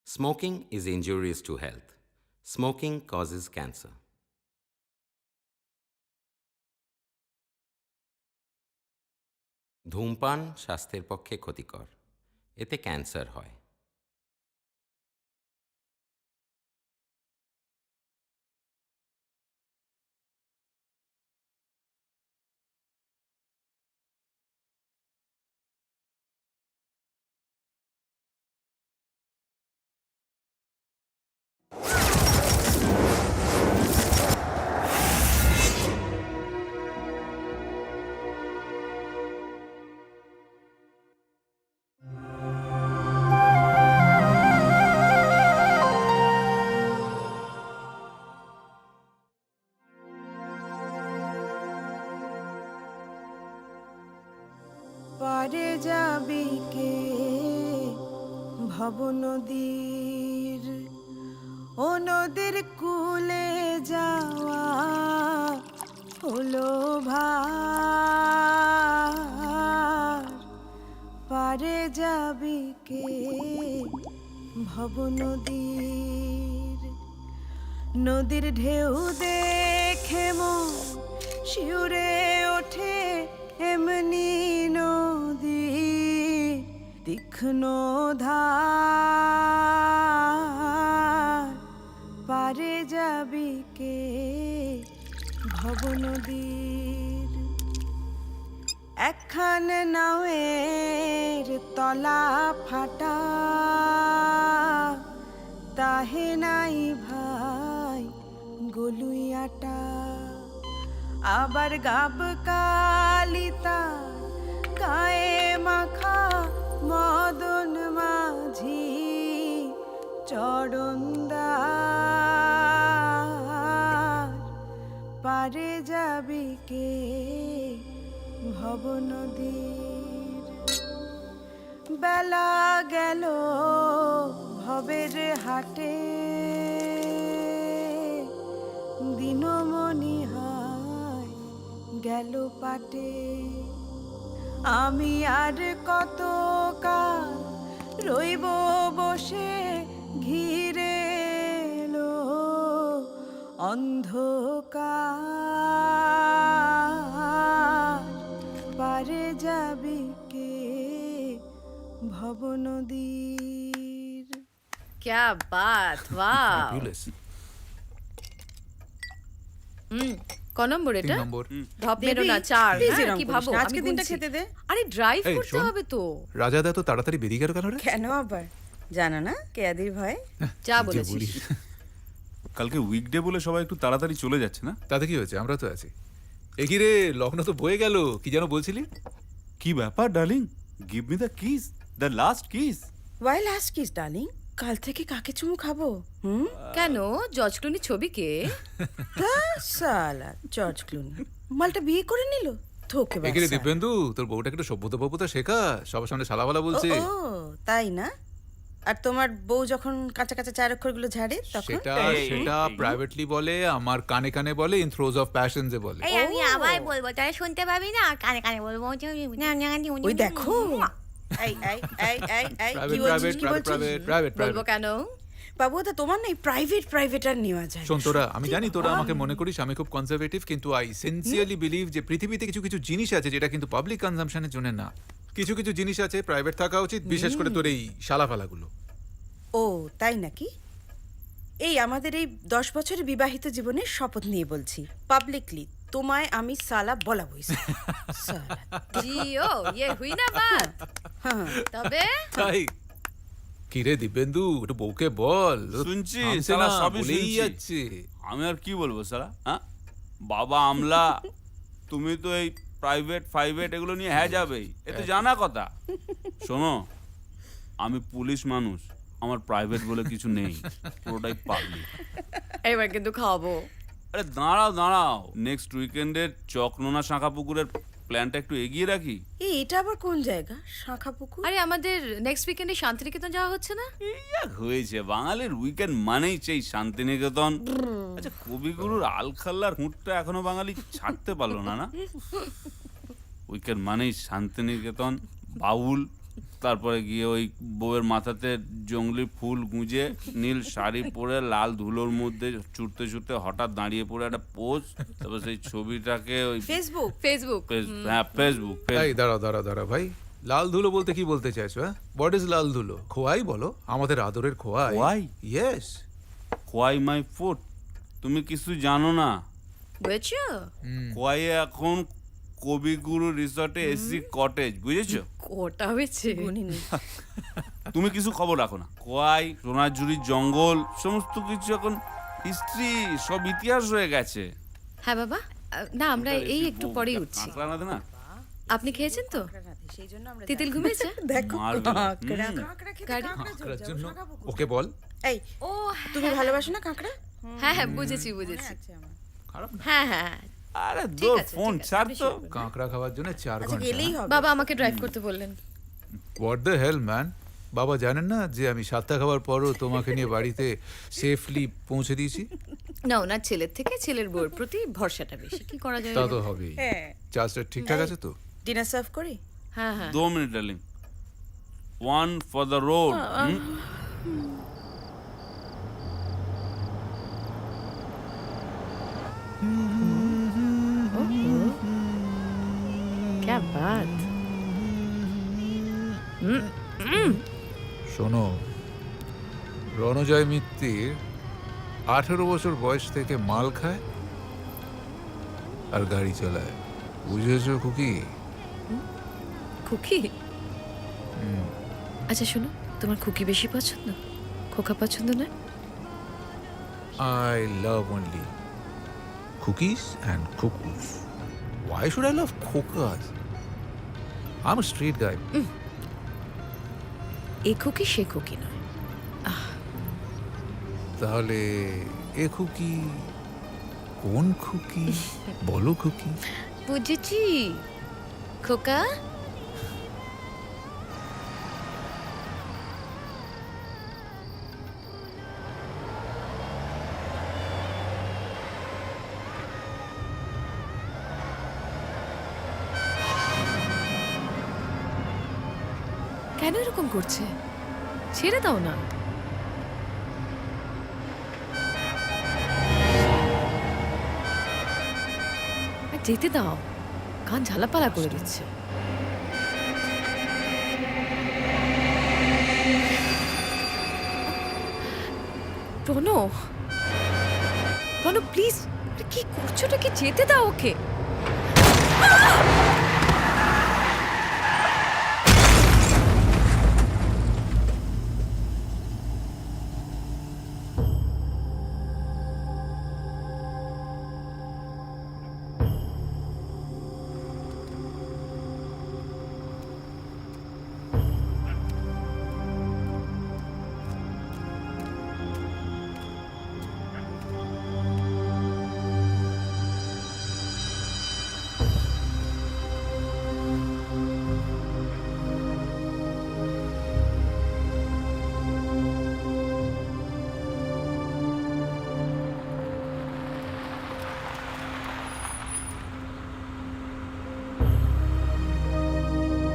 Smoking is injurious to health. Smoking causes cancer. ধূমপান স্বাস্থ্যের পক্ষে ক্ষতিকর। এতে ক্যান্সার হয়। পারে যাবি কে ভব নদীর, ও নদীর কূলে যাওয়া হলো ভার। পারে যাবি কে ভব নদীর, নদীর ঢেউ দেখে মন শিউরে ওঠে, এমনি নদী তীক্ষ্ণ ধার। পারে যাবি কে ভব নদীর, একখান নাওয়ের তলা ফাটা, তাহে নাই ভাই গলুইয়াটা। আবার গাব কালিতা গায়ে মাখা মদন মাঝি চরণদার। পারে যাবি কে ভব নদীর, বেলা গেল ভবের হাটে, দিনমণি হায় গেল পাটে। আমি আর কত কাল রইব বসে, ঘিরে এলো অন্ধকার। পারে যাবি কে ভব নদীর। क्या बात, वाह। Fabulous. ক নম্বর এটা? 3 নম্বর। ঢপ মেরো না, 4। please হ্যাঁ, এরম কি করিস ভাবো? না, আমি আজকে দিনটা গুনছি। খেতে দে। আরে ড্রাইভ এই, করতে শোন। হবে তো। রাজাদা তো তাড়াতাড়ি বেরিয়ে গেল কেন রে? কেন আবার জানা না কেয়াদির ভয়? যা যে বলেছিস। বলিস। কালকে উইকডে বলে সবাই একটু তাড়াতাড়ি চলে যাচ্ছে না? তাতে কি হয়েছে, আমরা তো আছি। এগি রে, লগ্ন তো বয়ে গেল, কি যেন বলছিলি? কি ব্যাপার darling? Give me the kiss, the last kiss. Why last kiss darling? কাল থেকে কাকে চুমু খাবো? কেন জর্জ ক্লুনি ছবি কে? তা সালা জর্জ ক্লুনি মালটা বিয়ে করে নিল, থোকে এগি রে বাচ্চা। দিব্যেন্দু, তোর বউটাকে একটু সভ্যতা শেখা, সবার সামনে শালাবালা বলছে। ও তাই না? আর তোমার বউ যখন কাঁচা কাঁচা চার অক্ষরগুলো ঝাড়ে তখন? সেটা প্রাইভেটলি বলে, আমার কানে কানে বলে, ইন থ্রোজ অফ প্যাশনসে বলে। এই আমি আবার বলবো, তারা শুনতে পাবি না, কানে কানে বলবো। ওই দেখো, এই এই এই এই এই কি বলছিস, কি বলছিস? প্রাইভেট বলবো কেন? বাবু তো তোমার নাই প্রাইভেট আর নেওয়া যায় না। শোন তোরা, আমি জানি তোরা আমাকে মনে করিস আমি খুব কনজারভেটিভ, কিন্তু আই সিনসিয়ারলি বিলিভ যে পৃথিবীতে কিছু কিছু জিনিস আছে যেটা কিন্তু পাবলিক কনজাম্পশনের জন্য না। কিছু কিছু জিনিস আছে প্রাইভেট থাকা উচিত, বিশেষ করে তোর এই শালাফালাগুলো। ও তাই নাকি? এই আমাদের এই 10 বছরের বিবাহিত জীবনের শপথ নিয়ে বলছি পাবলিকলি, তোমায় আমি সালা বলাবই। সালা। জিও, ये हुई ना बात। হ্যাঁ, তবে তাই কি রে দিব্যেন্দু, একটু বউকে বল। শুনছি, থামছে শালা না, সবই বলেই শুনছি। যাচ্ছে। আমি আর কি বলবো সালা, হ্যাঁ? বাবা আমলা, তুমি তো এই প্রাইভেট এগুলো নিয়ে হ্যাঁ যাবেই, এ তো জানা কথা। শোনো, আমি পুলিশ মানুষ, আমার প্রাইভেট বলে কিছু নেই, পুরোটাই পাবলিক। এবার কিন্তু খাওয়াবো। আরে দাঁড়াও, নেক্সট উইকেন্ডের চকনোনা শাঁখা পুকুরের প্ল্যানটা একটু এগিয়ে রাখি। এই এটা আবার কোন জায়গা? শাখা পুকুর? আরে আমাদের নেক্সট উইকেন্ডে শান্তিনিকেতন যাওয়া হচ্ছে না? এই এক হয়েছে, বাঙালির উইকেন্ড মানেই সেই শান্তিনিকেতন। আচ্ছা, কবিগুরুর আলখাল্লার হুঁটটা এখনো বাঙালি ছাড়তে পারলো না। না, উইকেন্ড মানেই শান্তিনিকেতন, বাউল, তারপরে গিয়ে ওই বউয়ের মাথাতে জঙ্গলি ফুল গুঁজে নীল শাড়ি পরে লাল ধুলোর মধ্যে ছুটতে ছুটতে হঠাৎ দাঁড়িয়ে পড়ে একটা পোজ, তারপর সেই ছবিটাকে ওই ফেসবুক ফেসবুক ফেসবুক এই দাঁড়া ভাই, লাল ধুলো বলতে কি বলতে চাইছো? হ্যাঁ, হোয়াট ইজ লাল ধুলো? খোয়াই বলো, আমাদের আদরের Khowai. Khowai? Yes. Khowai my foot, তুমি কিছু জানো না। বুঝছো? খোয়াই এখন কবিগুরু রিসর্টে এসি কটেজ, বুঝেছো? কোটা হয়েছে। গুনিনি তুমি কিছু খবর রাখো না। খোয়াই, সোনাঝুরির জঙ্গল, সমস্ত কিছু এখন হিস্ট্রি, সব ইতিহাস হয়ে গেছে। হ্যাঁ বাবা, না আমরা এই একটু পরেই উঠছি। কাঁকড়া রাঁধে না? আপনি খেয়েছেন তো? সেই জন্য আমরা তিতিল ঘুমিয়েছে? দেখো মারবে। কাঁকড়া হুম। কাঁকড়া খেতে গাড়ি? কাঁকড়া জোর কাঁকড়ার জোর জন্য ভাগাবো কোথায়? ওকে বল। এই ও তুমি ভালোবাসো না কাঁকড়া? হ্যাঁ হ্যাঁ, বুঝেছি বুঝেছি। আচ্ছা আমার খারাপ না, হ্যাঁ হ্যাঁ, আরে ঠিক দূর, আছে, ফোন ঠিক আছে, ছাড় আপনি তো। শুয়ে পড়ুন। কাঁকড়া খাওয়ার জন্য 4 আচ্ছা ঘন্টা। গেলেই হবে বাবা আমাকে ড্রাইভ করতে বললেন। হোয়াট দ্য হেল ম্যান, বাবা জানেন না যে আমি 7টা খাবার পরও তোমাকে নিয়ে বাড়িতে সেফলি পৌঁছে দিয়েছি? না, ওনার ছেলের থেকে ছেলের বউয়ের প্রতি ভরসাটা বেশি, কি করা যায়? তা তো হবেই। হ্যাঁ চার্জটা ঠিকঠাক আছে তো? ডিনার সার্ভ করি? হ্যাঁ হ্যাঁ। 2 minute darling, one for the road. क्या बात। শোনো, রণজয় মিত্তির 18 বছর বয়স থেকে মাল খায় আর গাড়ি চালায়, বুঝেছো খুকি? খুকি? আচ্ছা শোনো, তোমার খুকি বেশি পছন্দ, খোকা পছন্দ না? I love only cookies and cuckoos. Why should I love cookers? I'm a street guy. এ খুকি সে খুকি নয়। তাহলে এ খুকি কোন খুকি? বলো খুকি। বুঝেছি খোকা। কেন এরকম করছে? ছেড়ে দাও না। আর যেতে দাও, কান ঝালাপালা করে দিচ্ছে। প্রণব, প্রণব প্লিজ, কি করছো? কি যেতে দাও ওকে।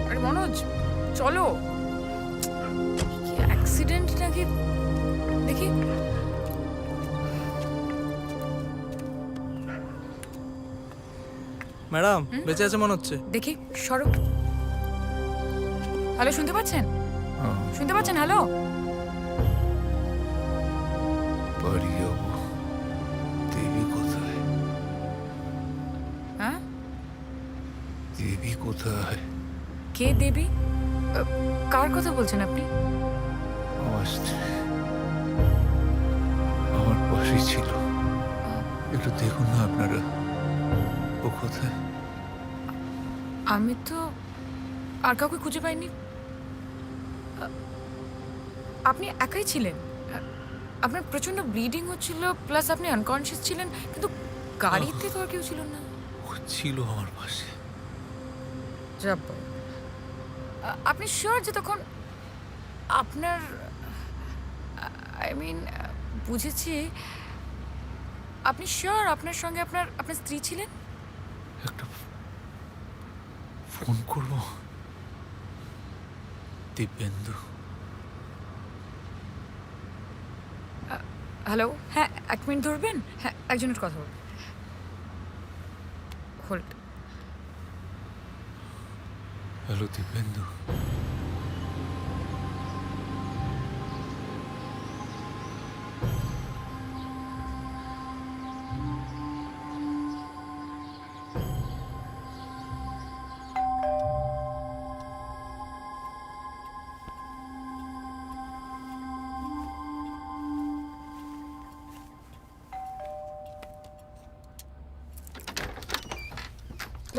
আরে মনোজ চলো, কি অ্যাক্সিডেন্ট নাকি দেখি। ম্যাডাম বেঁচে আছে মনে হচ্ছে। দেখি সরো। হ্যালো, শুনতে পাচ্ছেন? হ্যাঁ, শুনতে পাচ্ছেন? হ্যালো, বাড়ি যাবো। দেবী কোথায়? হ্যাঁ দেবী কোথায়? কে দেবী? কার কথা বলছেন আপনি? আমার স্ত্রী আমার পাশেই ছিল, একটু দেখুন না আপনারা, ও কোথায়? আমি তো আর কাউকে খুঁজে পাইনি। আপনি একাই ছিলেন, আপনার প্রচন্ড ব্লিডিং হচ্ছিল, প্লাস আপনি আনকনশিয়াস ছিলেন, কিন্তু গাড়িতে তো আর কেউ ছিল না। ও ছিল আমার পাশে। যাব। আপনি শিওর যে তখন আপনার, আই মিন বুঝেছি, আপনি শিওর আপনার সঙ্গে আপনার আপনার স্ত্রী ছিলেন? একটা ফোন করবো? দিব্যেন্দু। হ্যালো, হ্যাঁ 1 মিনিট ধরবেন? হ্যাঁ, একজনের কথা বলুন। হোল্ড। হ্যালো দিব্যেন্দু।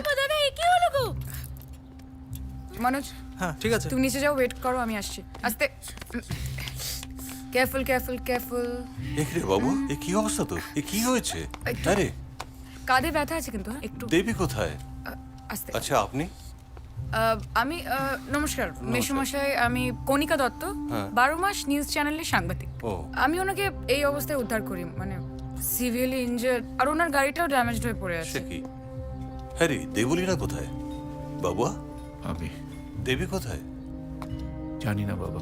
দাদা এ কি হলো গো? মনোজ, হ্যাঁ ঠিক আছে। তুমি নিচে যাও, ওয়েট করো, আমি আসছি। আস্তে, কেয়ারফুল কেয়ারফুল কেয়ারফুল। রে বাবু, এ কি অবস্থা তো? এ কি হয়েছে? একটু- আরে কাঁধে ব্যথা আছে কিন্তু, হ্যাঁ একটু দেবী কোথায়? আস্তে। আচ্ছা আপনি? আমি নমস্কার মেসুমশাই, আমি কণিকা দত্ত, 12 মাস নিউজ চ্যানেলের সাংবাদিক। ও। আমি ওনাকে এই অবস্থায় উদ্ধার করি, মানে সিভিয়ারলি ইনজার্ড, আর ওনার গাড়িটাও ড্যামেজড হয়ে পড়ে আছে। সে কি? হ্যাঁ রে, দেবলীনা কোথায়? বাবুয়া, আমি দেবী কোথায়? জানি না বাবা।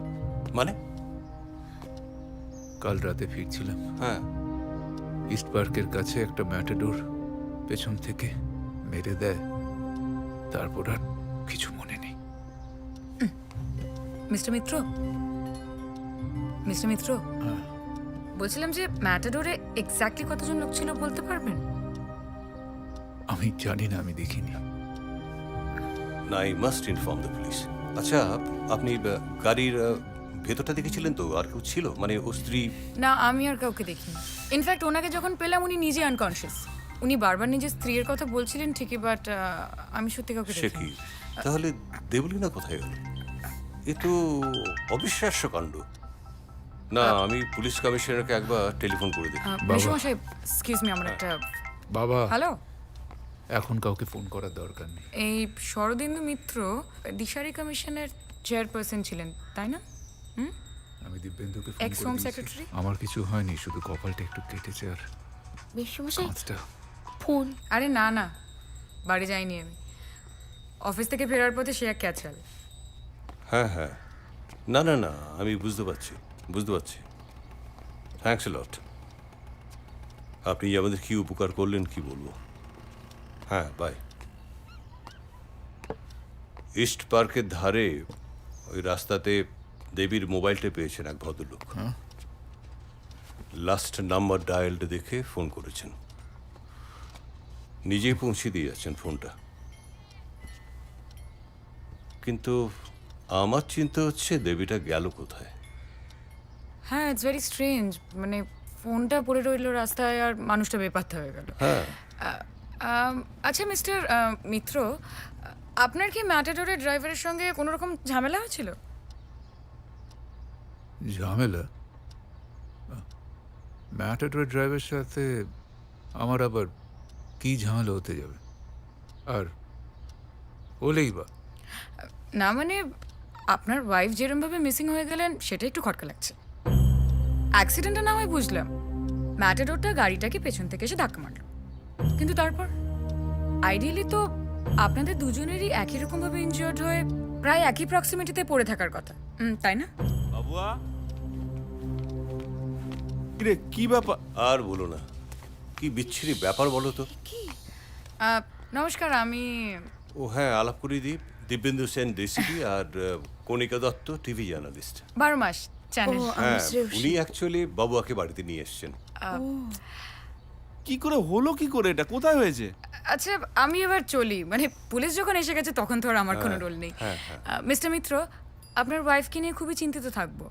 মানে? কাল রাতে ফিরছিলাম, হ্যাঁ। ইস্ট পার্কের কাছে একটা ম্যাটাডোর পেছন থেকে মেরে দেয়, তারপর আর কিছু মনে নেই। মিস্টার মিত্র, মিস্টার মিত্র, বলছিলাম যে ম্যাটাডোরে এক্স্যাক্টলি কতজন লোক ছিল বলতে পারবেন? আমি জানি না, আমি দেখিনি। না, I must inform the police. আচ্ছা, আপনি গাড়ির ভেতরটা দেখেছিলেন তো? আর কেউ ছিল, মানে ও স্ত্রী? না, আমি আর কাউকে দেখিনি। ইনফ্যাক্ট ওনাকে যখন পেলাম উনি নিজে আনকনশিয়াস। উনি বারবার নিজের স্ত্রীর কথা বলছিলেন ঠিকই, বাট আমি সত্যি কাউকে সে দেখিনি। কি? তাহলে দেবলীনা কোথায় গেল? এ তো অবিশ্বাস্য কাণ্ড। না, আমি পুলিশ কমিশনারকে একবার টেলিফোন করে দেখি। মেসুমশাই, এক্সকিউজ মি, আমার একটা বাবা, হ্যালো। এখন কাউকে ফোন করার দরকার নেই। এই শরদিন্দু মিত্র দিশারি কমিশনের চেয়ারপারসন ছিলেন, তাই না? আমি দিব্যেন্দুকে ফোন Ex করে Home দিয়েছি। Secretary? আমার কিছু হয়নি, শুধু কপালটা একটু কেটেছে আর মেসুমশাই কাঁচটা। ফোন। আরে না না, বাড়ি যাইনি আমি। অফিস থেকে ফেরার পথে সে এক ক্যাচাল। হ্যাঁ হ্যাঁ, না না না, আমি বুঝতে পারছি, বুঝতে পারছি। Thanks lot. আপনি আমাদের কি উপকার করলেন কি বলবো। হ্যাঁ, বাই। ইস্ট পার্কের ধারে ওই রাস্তাতে দেবীর মোবাইলটা পেয়েছেন এক ভদ্রলোক। লাস্ট নাম্বার ডায়ালড দেখে ফোন করেছেন, নিজেই পৌঁছে দিয়ে যাচ্ছেন ফোনটা। কিন্তু আমার চিন্তা হচ্ছে দেবীটা গেল কোথায়। হ্যাঁ, ইটস ভেরি স্ট্রেঞ্জ, মানে ফোনটা পড়ে রইল রাস্তায় আর মানুষটা বেপাত্তা হয়ে গেল। হ্যাঁ, আচ্ছা মিস্টার মিত্র, আপনার কি ম্যাটাডোরের ড্রাইভারের সঙ্গে কোনো রকম ঝামেলা হয়েছিল? ঝামেলা? ম্যাটাডোর ড্রাইভারের সাথে আমার আবার কি ঝামেলা হতে যাবে? আর হলেই বা। না মানে আপনার ওয়াইফ যেরমভাবে মিসিং হয়ে গেলেন সেটা একটু খটকা লাগছে। অ্যাক্সিডেন্টটা না হয় বুঝলাম, ম্যাটাডোরটা গাড়িটাকে পেছন থেকে এসে ধাক্কা মারল, কিন্তু তারপর আইডিয়ালি তো আপনাদের দুজনেরই একই রকমভাবে ইনজিওর্ড হয়ে প্রায় একই প্রক্সিমিটিতে পড়ে থাকার কথা, তাই না? বাবুয়া, রে কি ব্যাপার? আর বলো না, কি বিচ্ছিরি ব্যাপার বলো তো। নমস্কার, আমি ও হ্যাঁ, আলাপ করি দিব্যেন্দু সেন ডিসিপি আর কণিকা দত্ত টিভি জার্নালিস্ট। 12 মাস চ্যানেল। হ্যাঁ, উনি অ্যাকচুয়ালি বাবুয়াকে বাড়িতে নিয়ে এসেছেন। কি করে হলো, কি করে এটা কোথায় হয়েছে? আচ্ছা আমি এবার চলি, মানে পুলিশ যখন এসে গেছে তখন তো আর আমার কোনো রোল নেই। মিস্টার মিত্র, আপনার ওয়াইফকে নিয়ে খুবই চিন্তিত থাকবো।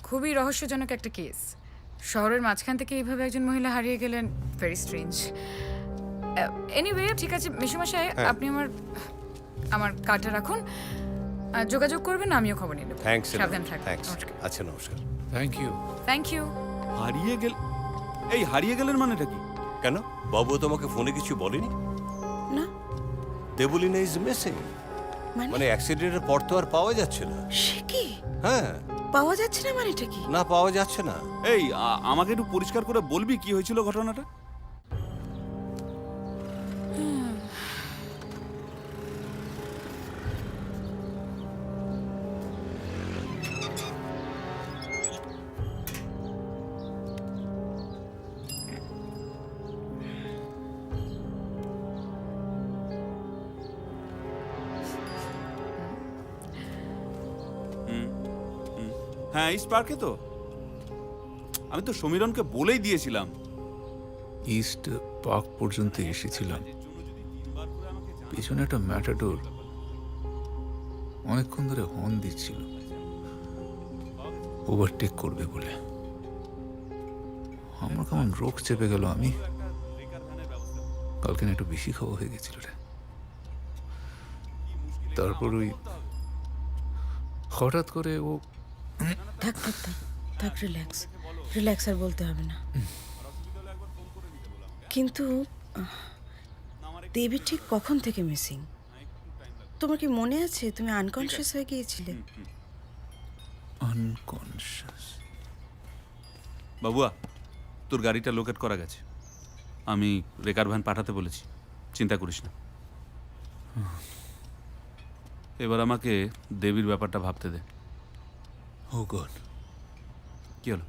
খুবই রহস্যজনক একটা কেস। শহরের মাঝখান থেকে এইভাবে একজন মহিলা হারিয়ে গেলেন, ভেরি স্ট্রেঞ্জ। এনিওয়ে, ঠিক আছে মেসুমশাই, আপনি আমার কার্ডটা রাখুন, যোগাযোগ করবেন, আমিও খবর নিয়ে নেব। থ্যাঙ্কস, সাবধান থাকবেন। থ্যাঙ্কস। নমস্কার। আচ্ছা, নমস্কার। Thank you. Thank you. হারিয়ে গেল? এই হারিয়ে গেলেন মানেটা কি? কেন, বাবু তোমাকে ফোনে কিছু বলেনি? না। দেবলীনা ইজ মিসিং, মানে অ্যাক্সিডেন্টের পর তো আর পাওয়া যাচ্ছে না। সে কি? হ্যাঁ, পাওয়া যাচ্ছে না মানে এটা কি? না পাওয়া যাচ্ছে না। এই আমাকে একটু পরিষ্কার করে বলবি কি হয়েছিল ঘটনাটা? হ্যাঁ ইস্ট পার্কে তো। আমি তো সমীরনকে বলেই দিয়েছিলাম। ইস্ট পার্ক পর্যন্ত এসেছিলাম, পেছনে একটা ম্যাটাডোর অনেকক্ষণ ধরে হর্ন দিচ্ছিল ওভারটেক করবে বলে। আমার কেমন রোগ চেপে গেল, আমি কালকে না একটু বেশি খাওয়া হয়ে গেছিল রে। তারপর ওই হঠাৎ করে ও থাক থাক থাক থাক, রিল্যাক্স রিল্যাক্স, আর বলতে হবে না। কিন্তু দেবী ঠিক কখন থেকে মিসিং? তোমার কি মনে আছে তুমি আনকনশিয়াস হয়ে গিয়েছিলে? আনকনশিয়াস। বাবুয়া, তোর গাড়িটা লোকেট করা গেছে। আমি রেকার ভ্যান পাঠাতে বলেছি, চিন্তা করিস না। এবার আমাকে দেবীর ব্যাপারটা ভাবতে দে। ও গড, কি হলো?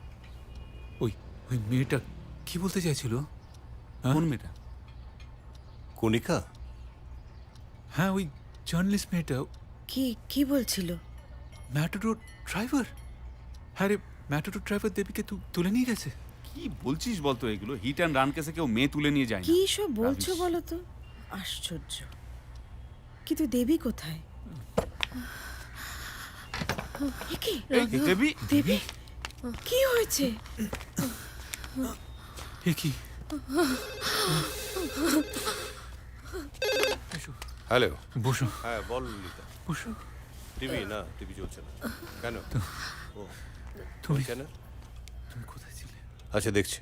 ওই ওই মেয়েটা কি বলতে চাইছিল? কোন মেয়েটা? কণিকা? হ্যাঁ, ওই জার্নালিস্ট মেয়েটা, কি কি বলছিল? Matador driver. হ্যাঁ রে, ম্যাটাডোর ড্রাইভার দেবীকে তুলে নিয়ে গেছে। কি বলছিস বলতো এগুলো? হিট অ্যান্ড রান কেসে কেউ মেয়ে তুলে নিয়ে যায় না। কি সব বলছো বলো তো? আশ্চর্য। কিন্তু দেবী কোথায়? এ কি? এই, দেবী? দেবী কি হয়েছে? এ কি? হ্যালো। বসো হ্যাঁ বল ললিতা। বসো। টিভি না, টিভি চলছে না কেন? ও তুমি চ্যানেল? তুমি কোথায় ছিলে? আচ্ছা দেখছি।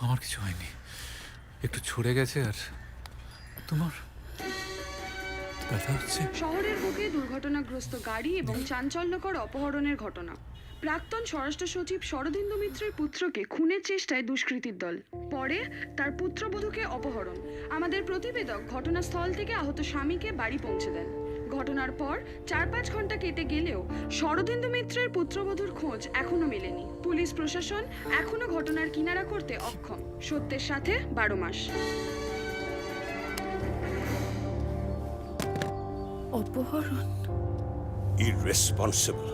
আমার কিছু হয়নি, একটু ছড়ে গেছে। আর তোমার ব্যথা হচ্ছে? শহরের বুকে দুর্ঘটনাগ্রস্ত গাড়ি এবং চাঞ্চল্যকর অপহরণের ঘটনা। প্রাক্তন স্বরাষ্ট্র সচিব শরদিন্দু মিত্রের পুত্রকে খুনের চেষ্টায় দুষ্কৃতীর দল, পরে তার পুত্রবধূকে অপহরণ। আমাদের প্রতিবেদক ঘটনাস্থল থেকে আহত স্বামীকে বাড়ি পৌঁছে দেন। ঘটনার পর 4-5 ঘন্টা কেটে গেলেও শরদিন্দু মিত্রের পুত্রবধূর খোঁজ এখনো মেলেনি। পুলিশ প্রশাসন এখনো ঘটনার কিনারা করতে অক্ষম। সত্যের সাথে 12 মাস। অপহরণ? Irresponsible,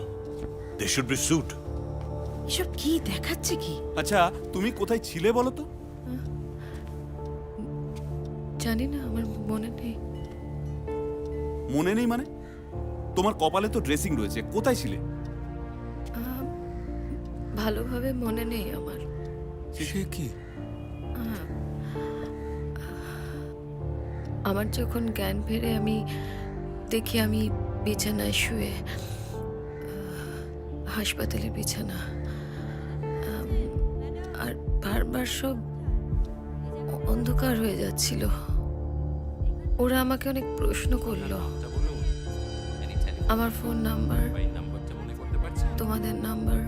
they should be should. এসব কি দেখাচ্ছে কি? আচ্ছা, তুমি কোথায় ছিলে বলো তো? জানি না, আমার মনে নেই। মনে নেই মানে? তোমার কপালে তো ড্রেসিং রয়েছে, কোথায় ছিলে? ভালোভাবে মনে নেই আমার। সে কি? আমার যখন জ্ঞান ফেরে আমি দেখি আমি বিছানায় শুয়ে, হাসপাতালের বিছানা, আর বারবার সব অন্ধকার হয়ে যাচ্ছিল। ওরা আমাকে অনেক প্রশ্ন করলো, আমার ফোন নাম্বার, তোমাদের নাম্বার।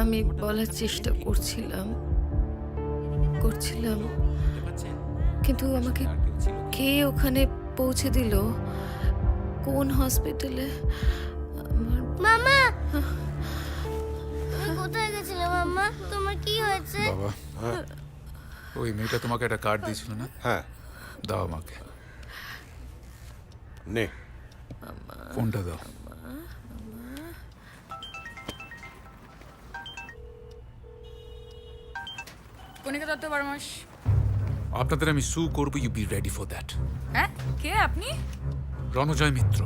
আমি বলার চেষ্টা করছিলাম, কিন্তু আমাকে কে ওখানে পৌঁছে দিল, কোন হসপিটালে? মামা, তুমি কোথায় গেছিলে মামা? তোমার কি হয়েছে? বাবা, ওই মেয়েটা তোমাকে একটা কার্ড দিয়েছিল না? হ্যাঁ দাও আমাকে, নে। ফোনটা দাও। কণিকা দত্ত, 12 মাস। আপনাদের আমি সু করবো, you be ready for that. হ্যাঁ, কে আপনি? রণজয় মিত্র,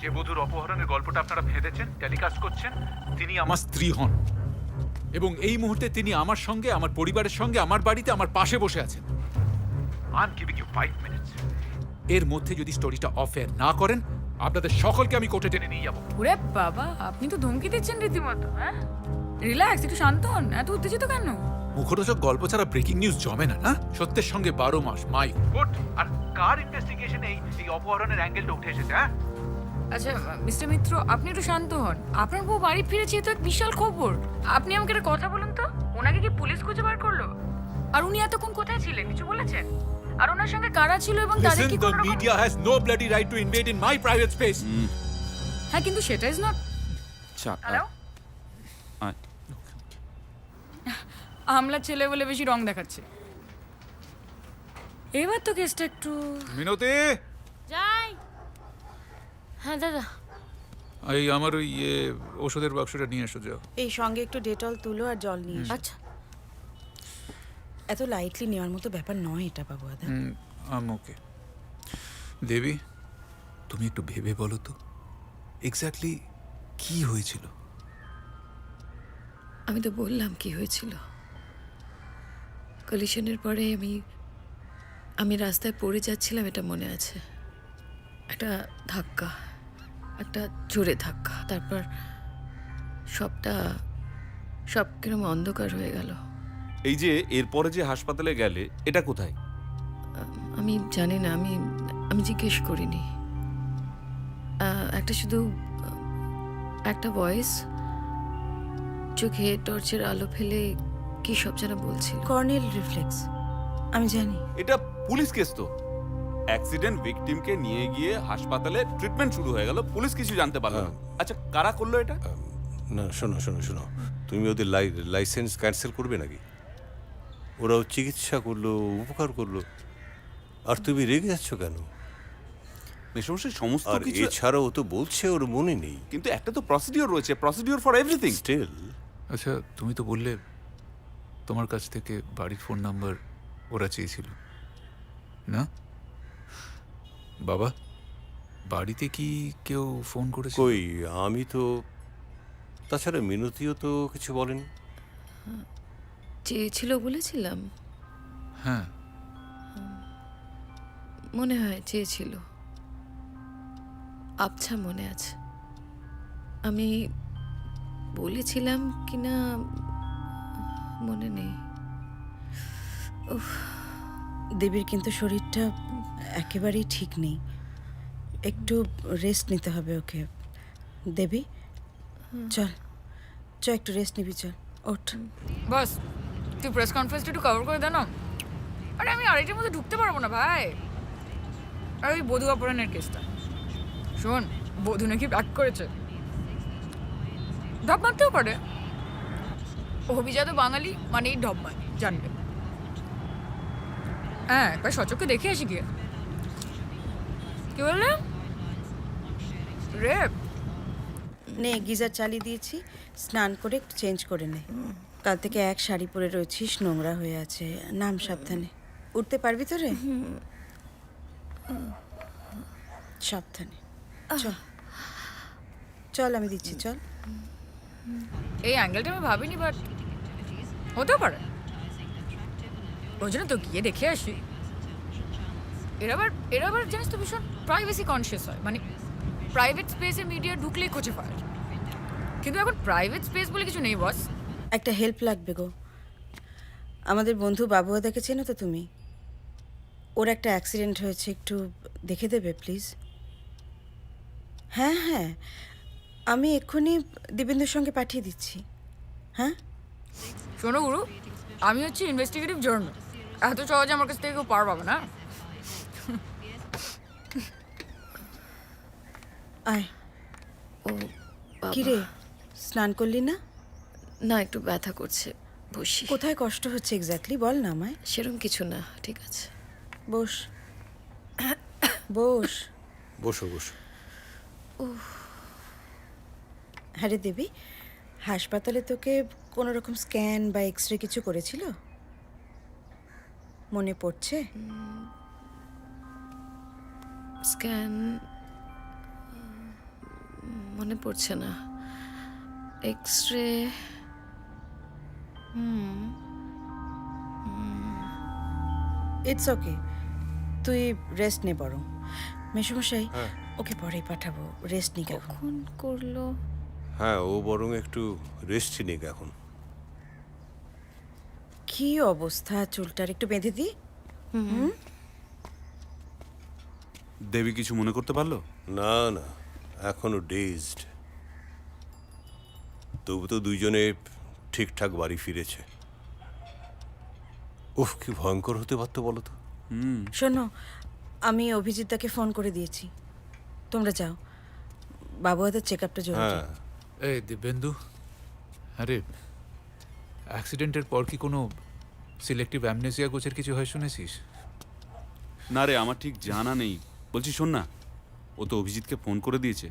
যে বধূর অপহরণের গল্পটা আপনারা ভেদেছেন, টেলিকাস্ট করছেন, তিনি আমার স্ত্রী হন। এবং এই মুহূর্তে তিনি আমার সঙ্গে, আমার পরিবারের সঙ্গে, আমার বাড়িতে আমার পাশে বসে আছেন। I am giving you 5 minutes. এর মধ্যে যদি স্টোরিটা অফেয়ার না করেন, আপনাদের সকলকে আমি কোর্টে টেনে নিয়ে যাবো। ওরে বাবা, আপনি তো ধমকি দিচ্ছেন রীতিমতো। হ্যাঁ, রিল্যাক্স, একটু শান্ত হন। এত উত্তেজিত কেন? মুখরোচক গল্প ছাড়া ব্রেকিং নিউজ জমে না, না? সত্যের সঙ্গে 12 মাস, মাই কোর্ট। আর কার ইনভেস্টিগেশনে এই অপহরণের অ্যাঙ্গেলটা উঠে এসেছে? হ্যাঁ, আচ্ছা মিস্টার মিত্র, আপনি একটু শান্ত হন। আপনার বউ বাড়ি ফিরেছে, তো এক বিশাল খবর। আপনি আমাকে একটা কথা বলুন তো, ওনাকে কি পুলিশ খুঁজে বার করলো? আর উনি এতক্ষণ কোথায় ছিলেন, কিছু বলেছেন? আর ওনার সঙ্গে কারা ছিল এবং তাদের কি Listen, কোনো the রকম- media has no bloody right to invade in my private space. হ্যাঁ, কিন্তু সেটা ইজ নট। হ্যালো, আমলা ছেলে বলে বেশি রং দেখাচ্ছে। এবার তো কেসটা একটু মিনতি, যাই। হ্যাঁ দাদা। এই আমার ওই ওষুধের বাক্সটা নিয়ে এসো যাও। এই সঙ্গে একটু ডেটল তুলো আর জল নিয়ে এসো। আচ্ছা এত লাইটলি নেওয়ার মতো ব্যাপার নয় এটা বাবুয়াদা। ওকে দেবী, তুমি একটু ভেবে বলো তো এক্স্যাক্টলি কি হয়েছিল? আমি তো বললাম কি হয়েছিল। কলিশনের পরে আমি রাস্তায় পড়ে যাচ্ছিলাম, এটা মনে আছে। একটা ধাক্কা, একটা জোরে ধাক্কা, তারপর সব কিরকম অন্ধকার হয়ে গেল। এই যে এরপরে যে হাসপাতালে গেলে, এটা কোথায়? আমি জানি না, আমি জিজ্ঞেস করিনি। একটা শুধু একটা ভয়েস চোখে টর্চের আলো ফেলে কি সব যেন বলছিল। কর্নিয়াল রিফ্লেক্স, আমি জানি। এটা পুলিশ কেস তো। অ্যাক্সিডেন্ট ভিকটিমকে নিয়ে গিয়ে হাসপাতালে ট্রিটমেন্ট শুরু হয়ে গেল, পুলিশ কিছু জানতে পারলো না। আচ্ছা, কারা করলো এটা? না, শোনো শোনো শোনো, তুমি ওদের লাইসেন্স ক্যান্সেল করবে নাকি? ওরাও চিকিৎসা করলো, উপকার করলো, আর তুমি রেগে যাচ্ছ কেন? মেশমশাই সমস্ত আর কিছু, এছাড়াও ও তো বলছে ওর মনে নেই। কিন্তু একটা তো প্রসিডিওর রয়েছে, প্রসিডিওর ফর এভরিথিং। স্টিল আচ্ছা, তুমি তো বললে তোমার কাছ থেকে বাড়ির ফোন নাম্বার ওরা চেয়েছিল, না? বাবা, বাড়িতে কি কেউ ফোন করেছে? কই, আমি তো, তাছাড়া মিনতিও তো কিছু বলেনি। চেয়েছিল বলেছিলাম, হ্যাঁ, মনে হয় চেয়েছিল। আচ্ছা, মনে আছে। আমি বলেছিলাম কিনা মনে নেই। দেবীর কিন্তু শরীরটা একেবারেই ঠিক নেই, একটু রেস্ট নিতে হবে ওকে। দেবী চল একটু রেস্ট নিবি, চল ওঠ। বস, তুই প্রেস কনফারেন্সটা একটু কভার করে দে না। আরে আমি আড়াইটার মধ্যে ঢুকতে পারবো না ভাই। আর ওই বধূ অপহরণের কেসটা শোন, বধূ নাকি ব্যাক করেছে। ঢপ মারতেও পারে, অভিজাত বাঙালি মানেই ঢপ মারে, জানবে। হ্যাঁ, একবার সচক্ষে দেখে আসি গিয়ে। কি বললে? রেপ? নে, গিজার চালিয়ে দিয়েছি, স্নান করে একটু চেঞ্জ করে নে। কাল থেকে এক শাড়ি পরে রয়েছিস, নোংরা হয়ে আছে। নাম সাবধানে। উঠতে পারবি তো রে? সাবধানে চল চল, আমি দিচ্ছি, চল। এই অ্যাঙ্গেলটা আমি ভাবিনি, বাট হতেও পারে। ওই জন্য তো গিয়ে দেখে আসি। এরা আবার জানিস তো ভীষণ প্রাইভেসি কনসিয়াস হয়, মানে প্রাইভেট স্পেসে মিডিয়া ঢুকলেই খোঁজে পায়। কিন্তু এখন প্রাইভেট স্পেস বলে কিছু নেই বস। একটা হেল্প লাগবে গো। আমাদের বন্ধু বাবুয়াদাকে চেনো তো তুমি? ওর একটা অ্যাক্সিডেন্ট হয়েছে, একটু দেখে দেবে প্লিজ? হ্যাঁ হ্যাঁ, আমি এক্ষুনি দিবেন্দুর সঙ্গে পাঠিয়ে দিচ্ছি। হ্যাঁ শোনো গুরু, আমি হচ্ছে ইনভেস্টিগেটিভ জার্নাল, এত সহজে আমার কাছ থেকে কেউ পার পাবে না। আয়। ও বাবা। কি রে, স্নান করলি না? না, একটু ব্যথা করছে, বসি। কোথায় কষ্ট হচ্ছে এক্স্যাক্টলি বল না আমায়। সেরকম কিছু না, ঠিক আছে। বস বস। বসো বসো। হ্যাঁ রে দেবী, হাসপাতালে তোকে কোনো রকম স্ক্যান বা এক্স রে কিছু করেছিল? মনে পড়ছে? স্ক্যান মনে পড়ছে না। এক্স রে ইটস ওকে, তুই রেস্ট নে বরং। মেসমশাই, ওকে পরেই পাঠাবো, রেস্ট নিক এখন। কখন করলো? হ্যাঁ, ও বরং একটু রেস্টই নিক এখন। কি অবস্থা চুলটার, একটু বেঁধে দি। দেবী কিছু মনে করতে পারলো? না না, এখনো ডেজড। তবু তো দুইজনে ঠিকঠাক বাড়ি ফিরেছে। উফ, কি ভয়ঙ্কর হতে পারতো বলো তো। শোনো, আমি অভিজিৎদাকে ফোন করে দিয়েছি, তোমরা যাও। বাবুয়াদের চেক আপটা জরুরি। হ্যাঁ, এই দিব্যেন্দু, আরে অ্যাক্সিডেন্টের পর কি কোনো সিলেক্টিভ অ্যামনেসিয়া গোছের কিছু হয় শুনেছিস? না রে, আমার ঠিক জানা নেই। বলছি শোন না, ও তো অভিজিৎকে ফোন করে দিয়েছে।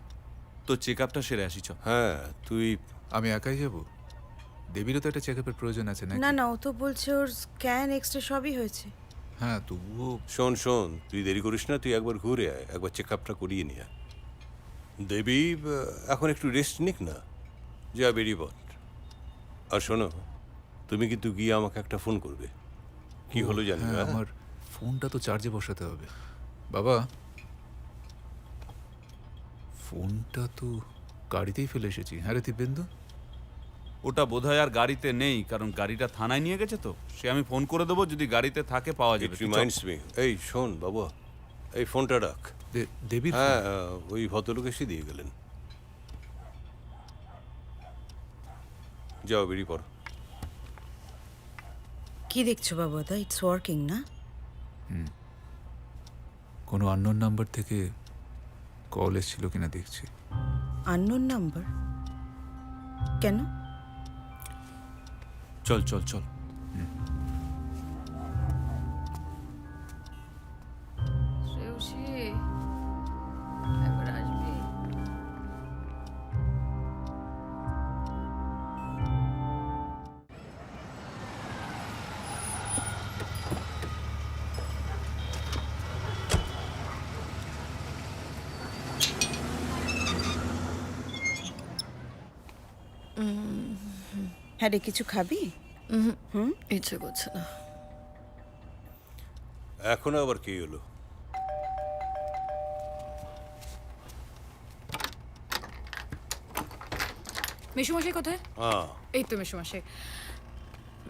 তো চেক আপটা সেরে আসি চ। হ্যাঁ তুই আমি একাই যাব? দেবীরও তো একটা চেক আপের প্রয়োজন আছে নাকি? না না, ও তো বলছে ওর স্ক্যান এক্সরে সবই হয়েছে। হ্যাঁ তবুও শোন শোন, তুই দেরি করিস না, তুই একবার ঘুরে আয়, একবার চেক আপটা করিয়ে নিয়ে আয়। দেবী এখন একটু রেস্ট নিক না, যা বেরিয়ে পড়। আর শোনো, তুমি কিন্তু গিয়ে আমাকে একটা ফোন করবে, কি হলো জানি না। হ্যাঁ, আমার ফোনটা তো চার্জে বসাতে হবে। বাবা, ফোনটা তো গাড়িতেই ফেলে এসেছি। হ্যাঁ রে দিব্যেন্দু? ওটা বোধহয় আর গাড়িতে নেই, কারণ গাড়িটা থানায় নিয়ে গেছে তো। সে আমি ফোন করে দেবো, যদি গাড়িতে থাকে পাওয়া যাবে। ইট রিমাইন্ডস মি, এই শোন বাবা, এই ফোনটা রাখ। দেবীর ফোন? হ্যাঁ ওই ভদ্রলোক এসে দিয়ে গেলেন। যাও বেরিয়ে পড়ো। কি দেখছো বাবাদা? ইটস ওয়ার্কিং না? কোনো আননোন নাম্বার থেকে কল এসেছিল কিনা দেখছি। Unknown number? কেন? চল চল চল। শ্রেয়সী, এবার আসবি? হ্যাঁ রে, কিছু খাবি? ইচ্ছে করছে না। এখন আবার কি হলো? মেসোমশাই কোথায়? এই তো মেসোমশাই।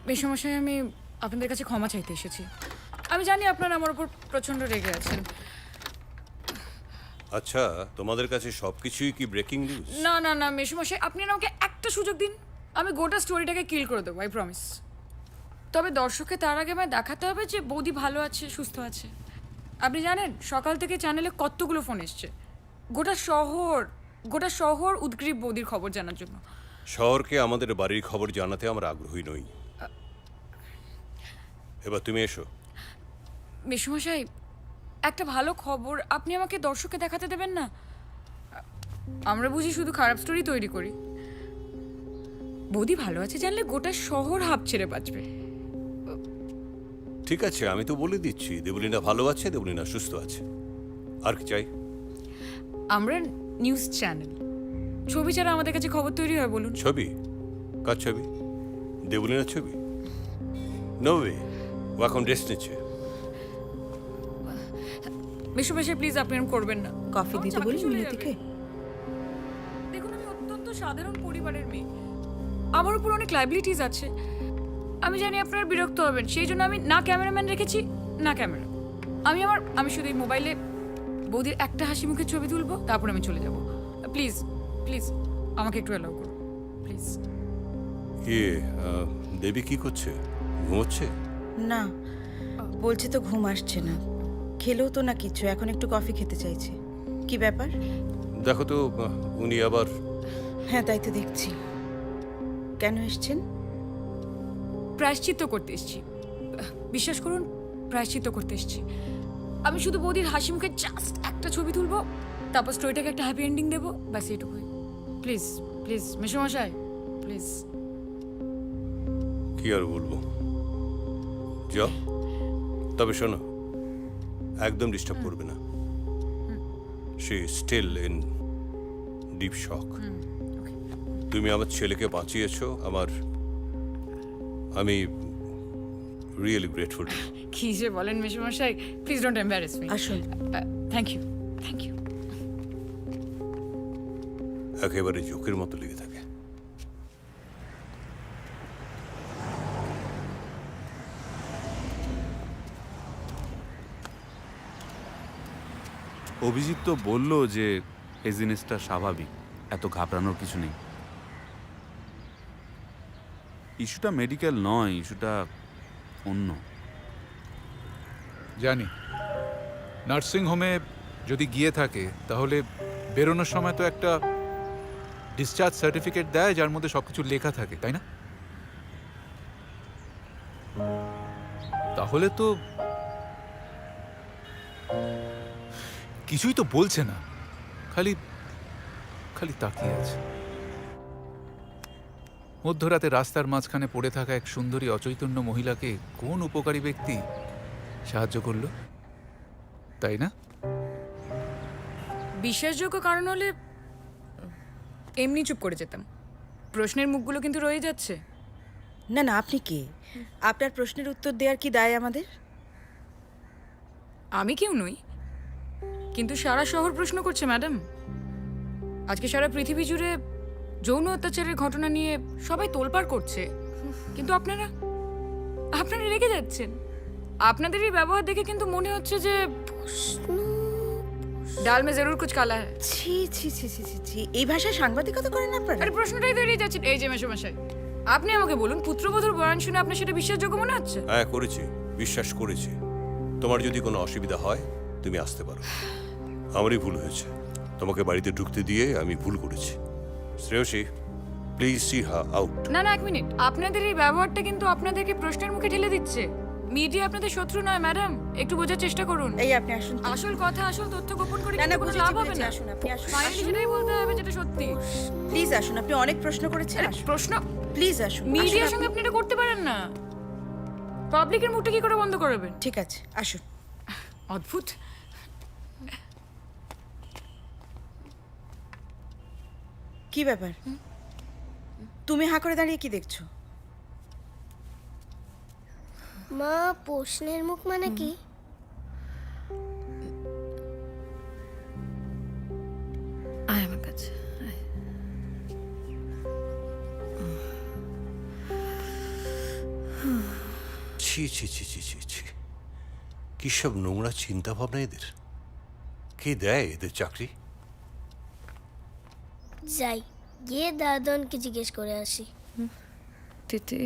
মেসোমশাই, আমি আপনাদের কাছে ক্ষমা চাইতে এসেছি। আমি জানি আপনারা আমার উপর প্রচণ্ড রেগে আছেন। আচ্ছা, তোমাদের কাছে সবকিছুই কি ব্রেকিং নিউজ? না না না মেসোমশাই, আপনি না আমাকে একটা সুযোগ দিন, আমি গোটা স্টোরিটাকে কিল করে দেবো, আই প্রমিস। তবে দর্শককে তার আগে আমায় দেখাতে হবে যে বৌদি ভালো আছে, সুস্থ আছে। আপনি জানেন সকাল থেকে চ্যানেলে কতগুলো ফোন এসছে, গোটা শহর উদ্গ্রীব বৌদির খবর জানার জন্য। শহরকে আমাদের বাড়ির খবর জানাতে আমরা আগ্রহী নই। এবার তুমি এসো। মেসোমশাই, একটা ভালো খবর আপনি আমাকে দর্শককে দেখাতে দেবেন না? আমরা বুঝি শুধু খারাপ স্টোরি তৈরি করি। বৌদি ভালো আছে জানলে গোটা শহর হাঁপ ছেড়ে বাঁচবে। ঠিক আছে, আমি তো বলে দিচ্ছি, দেবলীনা ভালো আছে, দেবলীনা সুস্থ আছে। আর কি চাই? আমরা নিউজ চ্যানেল, ছবি ছাড়া আমাদের কাছে খবর তৈরি হয় বলুন? ছবি? কার ছবি? দেবলীনার ছবি? নো ওয়ে, ও এখন রেস্ট নিচ্ছে। মেসোমশাই প্লিজ, আপনি এরকম করবেন না। কফি আমার দিতে চাকরি বলি চলে মিনতিকে? যাবে। দেখুন, আমি অত্যন্ত সাধারণ পরিবারের মেয়ে, আমার উপর অনেক লাইবিলিটিস আছে। আমি জানি আপনারা বিরক্ত হবেন, সেই জন্য আমি না ক্যামেরাম্যান রেখেছি না ক্যামেরা। আমি শুধু এই মোবাইলে বৌদির একটা হাসি মুখের ছবি তুলবো, তারপর আমি চলে যাব। প্লিজ প্লিজ আমাকে একটু অ্যালাউ করুন প্লিজ। দেবী কি করছে? ঘুমোচ্ছে? না, বলছে তো ঘুম আসছে না, খেলেও তো না কিছু, এখন একটু কফি খেতে চাইছে। কি ব্যাপার? দেখো তো, উনি আবার। হ্যাঁ তাই তো দেখছি। কেন এসছেন? প্রায়শ্চিত্ত করতে এসেছি, বিশ্বাস করুন, প্রায়শ্চিত্ত করতে এসেছি। আমি শুধু বৌদির হাসি মুখে জাস্ট একটা ছবি তুলবো, তারপর স্টোরিটাকে একটা হ্যাপি এন্ডিং দেবো, ব্যাস এইটুকুই। প্লিজ প্লিজ মেসোমশাই, প্লিজ। কি আর বলবো, যাও। তবে শোনো, একদম ডিস্টার্ব করবে না। সে স্টিল ইন ডিপ শক। তুমি আমার ছেলেকে বাঁচিয়েছো, আমি রিয়েলি গ্রেটফুল। কি যে বলেন মেসোমশাই, প্লিজ ডোন্ট এম্বারেস মি। আসুন। Thank you thank you. একেবারে জোকের মতো লেগে থাকে। অভিজিৎ তো বলল যে এই জিনিসটা স্বাভাবিক, এত ঘাবড়ানোর কিছু নেই। ইস্যুটা মেডিকেল নয়, ইস্যুটা অন্য। জানি নার্সিং হোমে যদি গিয়ে থাকে তাহলে বেরোনোর সময় তো একটা ডিসচার্জ সার্টিফিকেট দেয় যার মধ্যে সবকিছু লেখা থাকে, তাই না? তাহলে তো কিছুই তো বলছে না, খালি খালি তাকিয়ে আছে। মধ্যরাতে রাস্তার মাঝখানে পড়ে থাকা এক সুন্দরী অচৈতন্য মহিলাকে কোন উপকারী ব্যক্তি সাহায্য করলো, তাই না? বিশ্বাসযোগ্য কারণ হলে এমনি চুপ করে যেতাম। প্রশ্নের মুখগুলো কিন্তু রয়ে যাচ্ছে। না না, আপনি কে? আপনার প্রশ্নের উত্তর দেওয়ার কি দায় আমাদের? আমি কেউ নই, কিন্তু সারা শহর প্রশ্ন করছে ম্যাডাম। আজকে সারা পৃথিবী জুড়ে যৌন অত্যাচারের ঘটনা নিয়ে সবাই তোলপাড় করছে, কিন্তু আপনারা রেগে যাচ্ছেন। আপনাদের এই ব্যবহার দেখে কিন্তু মনে হচ্ছে যে ডাল মে জরুর কুছ কালা হ্যায়। ছি ছি ছি ছি ছি ছি, এই ভাষায় সাংবাদিকতা করেন আপনারা? আরে প্রশ্নটাই তো এড়িয়ে যাচ্ছেন। এই যে মেশামশাই, আপনি আমাকে বলুন, পুত্রবধূর বয়ান শুনে আপনার সেটা বিশ্বাসযোগ্য মনে হচ্ছে? হ্যাঁ করেছি, বিশ্বাস করেছি। তোমার যদি কোনো অসুবিধা হয় তুমি আসতে পারো। আমারই ভুল হয়েছে, তোমাকে বাড়িতে ঢুকতে দিয়ে আমি ভুল করেছি। Shreyasi, please see ha out. না না, এক মিনিট। আপনাদের এই ব্যবহারটা কিন্তু আপনাদেরকে প্রশ্নের মুখে ঠেলে দিচ্ছে। মিডিয়া আপনাদের শত্রু নয় ম্যাডাম, একটু বোঝার চেষ্টা করুন। এই আপনি আসুন তো। আসল কথা, আসল তথ্য গোপন করে না না, কিন্তু কোনো বুঝেছি, লাভ হবে বুঝেছি, না। আসুন আপনি আসুন। ফাইনালি সেটাই বলতে হবে যেটা সত্যি। প্লিজ আসুন, আপনি অনেক প্রশ্ন করেছেন। আরে আসুন। প্রশ্ন প্লিজ আসুন। মিডিয়ার আসুন সঙ্গে আপনি। আপনি এটা করতে পারেন না। পাবলিকের মুখটা কি করে বন্ধ করবেন? ঠিক আছে, আসুন। অদ্ভুত। কি ব্যাপার? তুমি হাঁ করে দাঁড়িয়ে কি দেখছো? মা, প্রশ্নের মুখ মানে কি? আয় আমার কাছে, আয়। ছি ছি ছি ছি ছি ছি, কি সব নোংরা চিন্তা ভাবনা এদের। কে দেয় এদের চাকরি? যাই গিয়ে দাদনকে জিজ্ঞেস করে আসি। তিতি,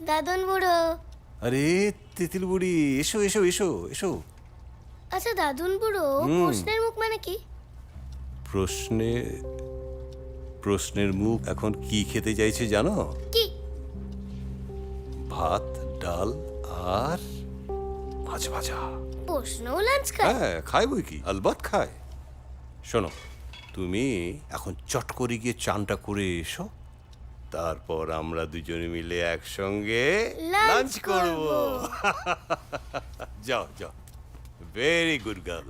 দাদন বুড়ো। আরে তেঁতুল বুড়ি, এসো এসো এসো এসো। আচ্ছা দাদন বুড়ো, প্রশ্নের মুখ মানে কি? প্রশ্নের মুখ এখন কি খেতে চাইছে জানো? কি? ভাত, ডাল আর মাছ ভাজা। প্রশ্নও লাঞ্চ খায়? হ্যাঁ খায় বই কি, আলবাত খায়। শোনো, তুমি এখন চট করে গিয়ে চানটা করে এসো, তারপর আমরা দুজনে মিলে একসঙ্গে লাঞ্চ করব। যাও যাও, ভেরি গুড গার্ল।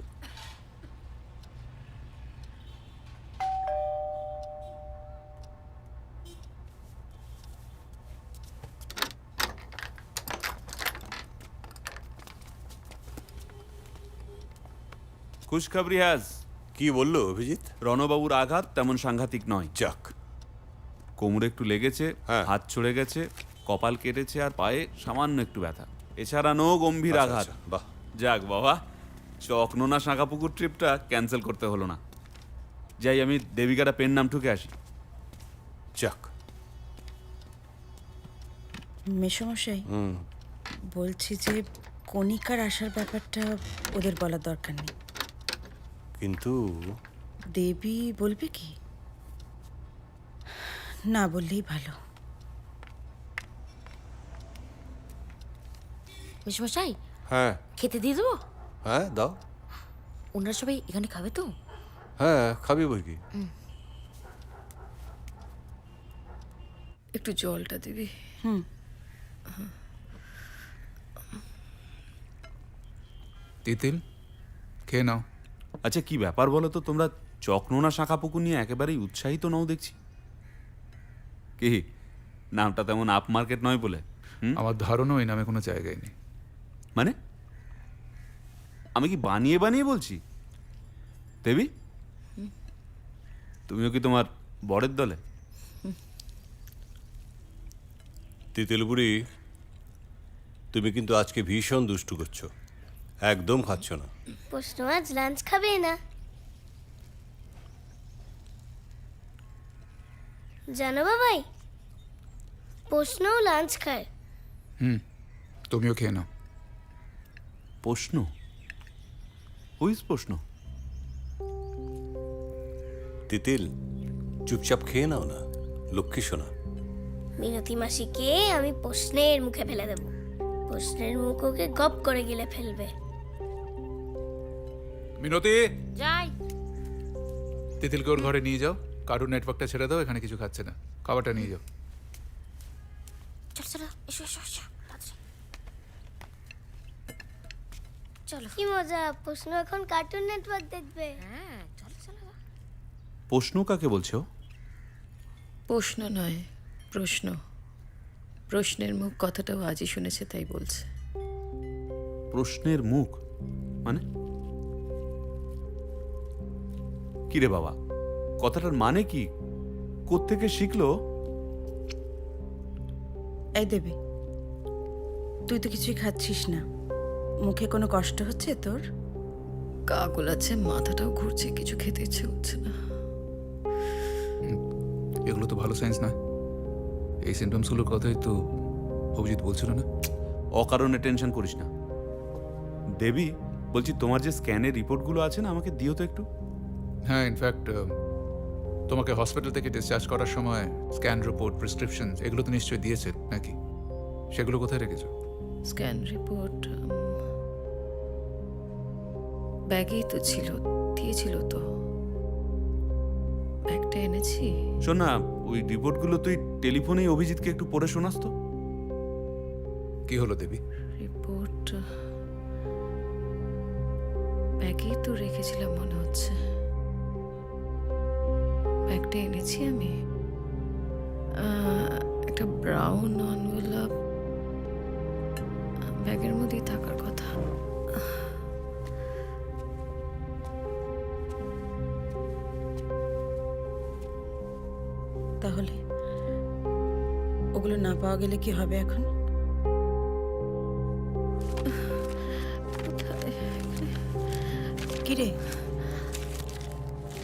খুশখবরি হ্যাজ। কি বললো অভিজিৎ? রণবাবুর আঘাত তেমন সাংঘাতিক নয়। যাক, কোমরে একটু লেগেছে, হ্যাঁ। হাত ছড়ে গেছে, কপাল কেটেছে আর পায়ে সামান্য একটু ব্যথা। এছাড়া নো গম্ভীর আচ্ছা, আঘাত। আচ্ছা, বাহ। যাক বাবা, চকনোনা শাঁখাপুকুর ট্রিপটা ক্যান্সেল করতে হলো না। যাই আমি দেবিকাটা পেন নাম ঠুকে আসি। যাক। মেশমশাই, বলছি যে কণিকার আসার ব্যাপারটা ওদের বলার দরকার নেই। কিন্তু দেবী বলবে কি? না বললেই ভালো। মেশমশাই, হ্যাঁ খেতে দিয়ে দেবো? হ্যাঁ দাও। ওনারা সবাই এখানে খাবে তো? হ্যাঁ খাবি বই কি। একটু জলটা দিবি? তিতিল, খেয়ে নাও। আচ্ছা কি ব্যাপার বলো তো, তোমরা চকনোনা শাঁখাপুকুর নিয়ে একেবারেই উৎসাহিত নও দেখছি। কি নামটা তেমন আপ মার্কেট নয় বলে? আমার ধারণা এই নামে কোনো জায়গায় নেই। মানে আমি কি বানিয়ে বানিয়ে বলছি? দেবী, তুমিও কি তোমার বরের দলে? তিতিল বুড়ি, তুমি কিন্তু আজকে ভীষণ দুষ্টু করছো, একদম খাচ্ছ না। প্রশ্ন আজ লাঞ্চ খাবে না? জানো বাবাই, প্রশ্নও লাঞ্চ খায়। তুমিও খেয়ে নাও। প্রশ্ন? হুইজ প্রশ্ন? তিতিল, চুপচাপ খেয়ে নাও না, লক্ষ্মী শোনা। মিনতি মাসিকে আমি প্রশ্নের মুখে ফেলে দেব, প্রশ্নের মুখ ওকে গপ করে গিলে ফেলবে। মিনতি, যাই। তিতিলকে ওর ঘরে নিয়ে যাও, কার্টুন নেটওয়ার্কটা ছেড়ে দাও, এখানে কিছু খাচ্ছে না, খাবারটা নিয়ে যাও। চলো চলো, এসো এসো এসো তাড়াতাড়ি। চলো। কি মজা, প্রশ্ন এখন কার্টুন নেটওয়ার্ক দেখবে। হ্যাঁ চলো চলো। প্রশ্ন কাকে বলছো? প্রশ্ন নয়, প্রশ্ন। প্রশ্নের মুখ কথাটাও আজই শুনেছে, তাই বলছে। প্রশ্নের মুখ মানে কি রে বাবা? কথাটার মানে কি? কোত্থেকে শিখলো? এই দেবী, তুই তো কিছুই খাচ্ছিস না, মুখে কোনো কষ্ট হচ্ছে তোর? গা গোলাচ্ছে, মাথাটাও ঘুরছে, কিছু খেতে ইচ্ছে হচ্ছে না। এগুলো তো ভালো সায়েন্স না। এই সিমটমসগুলোর কথাই তো অভিজিৎ বলছিল না। অকারণে টেনশন করিস না। দেবী, বলছি তোমার যে স্ক্যানের রিপোর্টগুলো আছে না, আমাকে দিও তো একটু। হ্যাঁ, ইনফ্যাক্ট তোমাকে হসপিটাল থেকে ডিসচার্জ করার সময় স্ক্যান রিপোর্ট, প্রেসক্রিপশন এগুলো তো নিশ্চয়ই দিয়েছে নাকি? সেগুলো কোথায় রেখেছো? স্ক্যান রিপোর্ট ব্যাগেই তো ছিল, দিয়েছিল তো। ব্যাগটা এনেছি। শোন না, ওই রিপোর্টগুলো তুই টেলিফোনেই অভিজিৎকে একটু পড়ে শোনাস তো। কি হলো দেবী? রিপোর্ট ব্যাগেই তো রেখেছিলাম মনে হচ্ছে। ব্যাগটা এনেছি আমি। একটা ব্রাউন এনভেলপ ব্যাগের মধ্যেই থাকার কথা। তাহলে ওগুলো না পাওয়া গেলে কি হবে এখন? কিরে,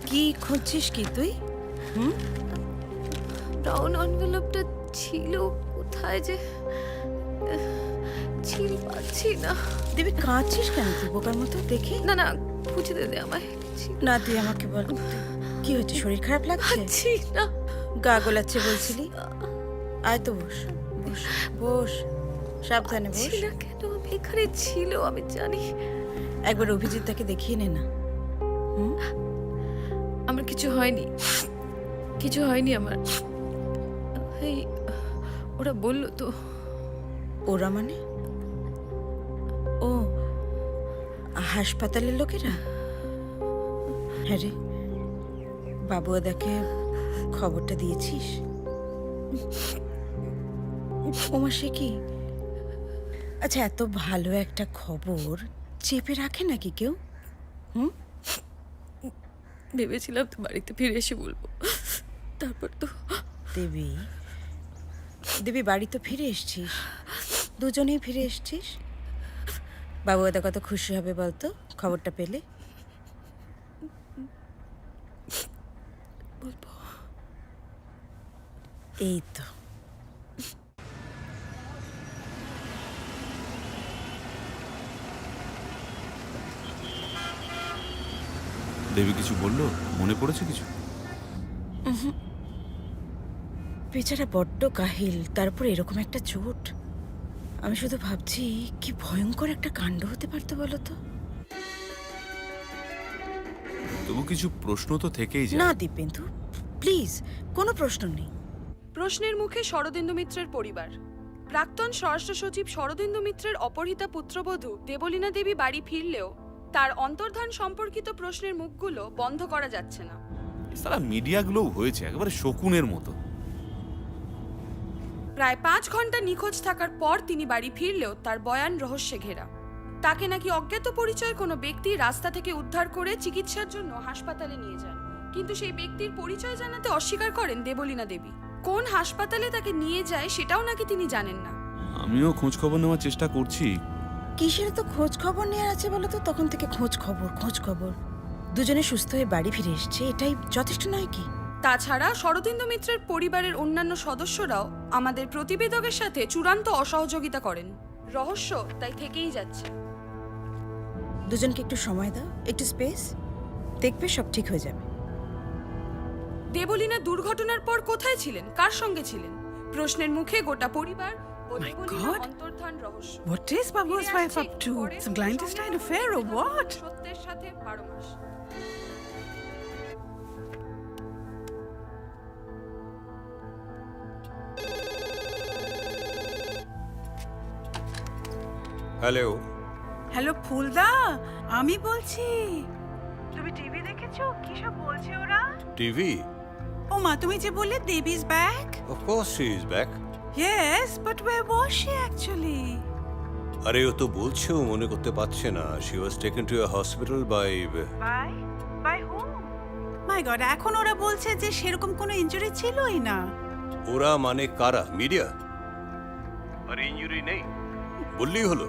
কি খুঁজছিস কি তুই? ব্রাউন এনভেলপটা ছিল কোথায় যে ছিল, পাচ্ছি না। দেবী, কাঁদছিস কেন তুই বোকার মতো? দেখি। না না, খুঁজে দে আমায়। না, তুই আমাকে বল, কি হচ্ছে? শরীর খারাপ লাগছে? পাচ্ছি না। গা গোলাচ্ছে বলছিলি। আয় তো, বস বস বস, সাবধানে বস। ছিল কেন? আমি এখানে ছিল, আমি জানি। একবার অভিজিৎটাকে দেখিয়ে নে না। আমার কিছু হয়নি, কিছু হয়নি আমার। এই ওরা বললো তো। ওরা মানে? ও, হাসপাতালের লোকেরা? হ্যাঁ রে, বাবুদাকে খবরটা দিয়েছিস? ওমা, সে কি? আচ্ছা, এত ভালো একটা খবর চেপে রাখে নাকি কেউ? ভেবেছিলাম তো বাড়িতে ফিরে এসে বলবো, তারপর তো। দেবী, দেবী, বাড়ি তো ফিরে এসছিস, দুজনেই ফিরে এসছিস। বাবুদা কত খুশি হবে বলতো খবরটা পেলে? বলবো। এই তো। দেবী কিছু বললো? মনে পড়েছে কিছু? বেচারা বড্ড কাহিল, তারপর এরকম একটা চোট। আমি শুধু ভাবছি কি ভয়ঙ্কর একটা কাণ্ড হতে পারতো বলো তো। তবু কিছু প্রশ্ন তো থেকেই যায়। না দীপেন্দু, প্লিজ, কোনো প্রশ্ন নেই। প্রশ্নের মুখে শরদিন্দু মিত্রের পরিবার। প্রাক্তন স্বরাষ্ট্র সচিব শরদিন্দু মিত্রের অপহৃতা পুত্রবধূ দেবলীনা দেবী বাড়ি ফিরলেও তার অন্তর্ধান সম্পর্কিত প্রশ্নের মুখগুলো বন্ধ করা যাচ্ছে না। সারা মিডিয়াগুলোও হয়েছে একেবারে শকুনের মতো। প্রায় 5 ঘন্টা নিখোঁজ থাকার পর তিনি বাড়ি ফিরলেও তার বয়ান রহস্যে ঘেরা। তাকে নাকি অজ্ঞাত পরিচয় কোনো ব্যক্তি রাস্তা থেকে উদ্ধার করে চিকিৎসার জন্য হাসপাতালে নিয়ে যান, কিন্তু সেই ব্যক্তির পরিচয় জানাতে অস্বীকার করেন দেবলীনা দেবী। কোন হাসপাতালে তাকে নিয়ে যায় সেটাও নাকি তিনি জানেন না। আমিও খোঁজ খবর নেওয়ার চেষ্টা করছি। কিসের তো খোঁজ খবর নেওয়ার আছে বলো তো? তখন থেকে খোঁজ খবর। দুজনে সুস্থ হয়ে বাড়ি ফিরে এসছে, এটাই যথেষ্ট নয় কি? তাছাড়া শরদিন্দু মিত্রের পরিবারের অন্যান্য সদস্যরাও আমাদের প্রতিবেদকের সাথে চূড়ান্ত অসহযোগিতা করেন। রহস্য তাই থেকেই যাচ্ছে। দুজনকে একটু সময় দাও, একটু স্পেস, দেখবে সব ঠিক হয়ে যাবে। দেবলীনা দুর্ঘটনার পর কোথায় ছিলেন, কার সঙ্গে ছিলেন? প্রশ্নের মুখে গোটা পরিবার ও God. অন্তর্ধান রহস্য What is Babu's wife up to? Some clandestine affair or what? সত্যের সাথে 12 মাস। হ্যালো হ্যালো ফুলদা, আমি বলছি। তুমি টিভি দেখেছো? কি সব বলছে ওরা? টিভি? ও মা, তুমি যে বললে Debi is back? Of course she is back. Yes, but where was she actually? আরে ও তো বলছে ও মনে করতে পারছে না। She was taken to a hospital by By whom? My God, এখন ওরা বলছে যে সেরকম কোনো ইনজুরি ছিলই না। ওরা মানে কারা? মিডিয়া? আর ইনজুরি নেই বললেই হলো?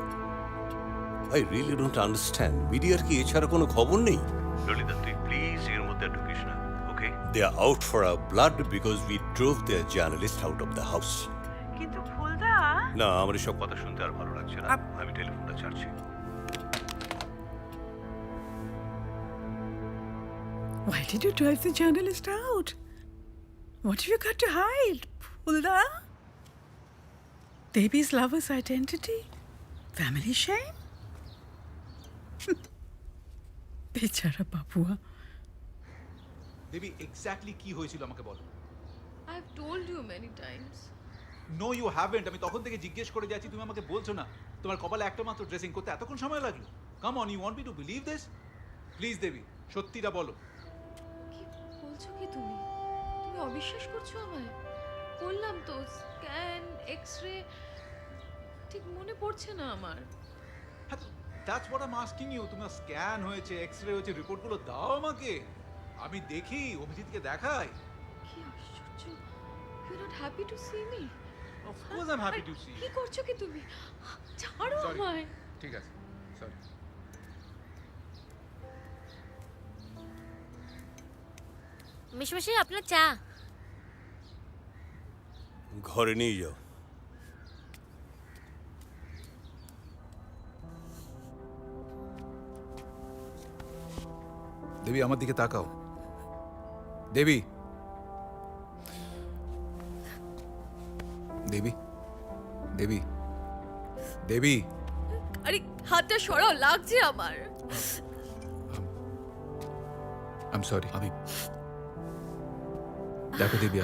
I really don't understand. মিডিয়ার কি এছাড়া কোনো খবর নেই? ললিতা, তুই প্লিজ এর মধ্যে ঢুকিস না, okay? They are out for a blood because we drove their journalist out of the house. কিন্তু ফুলদা, না, আমার এসব কথা শুনতে আর ভালো লাগছে না। আমি টেলিফোনটা ছাড়ছি। why did you drive the journalist out? What have you got to hide, Fulda? Baby's lover's identity? Family shame? বেচারা বাবুয়া। দেবী, এক্স্যাক্টলি কি হয়েছিল আমাকে বলো। I have told you many times. No you haven't. আমি তখন থেকে জিজ্ঞেস করে যাচ্ছি, তুমি আমাকে বলছো না। তোমার কপালে একটা মাত্র ড্রেসিং করতে এতক্ষণ সময় লাগলো? Come on, you want me to believe this? Please Devi, সত্যিটা বলো। কি বলছো কি তুমি? তুমি অবিশ্বাস করছো আমায়? বললাম তো, স্ক্যান, এক্সরে, ঠিক মনে পড়ছে না আমার। হ্যাঁ, that's what I am asking you. তোমার স্ক্যান হয়েছে, এক্সরে হয়েছে, রিপোর্টগুলো দাও আমাকে, আমি দেখি, অভিজিৎকে দেখাই। কি আশ্চর্য! You are not happy to see me? Of course I am happy to see. কি করছো কি তুমি? ছাড়ো Sorry. আমায়। ঠিক আছে, সরি। মেশমাশাই, আপনার চা। ঘরে নিয়ে যাও। দেবী, আমার দিকে তাকাও। দেবী, দেবী, দেবী, দেবী। আরে হাতটা সরাও, লাগছে আমার। I am sorry. আমি দেখো দেবী,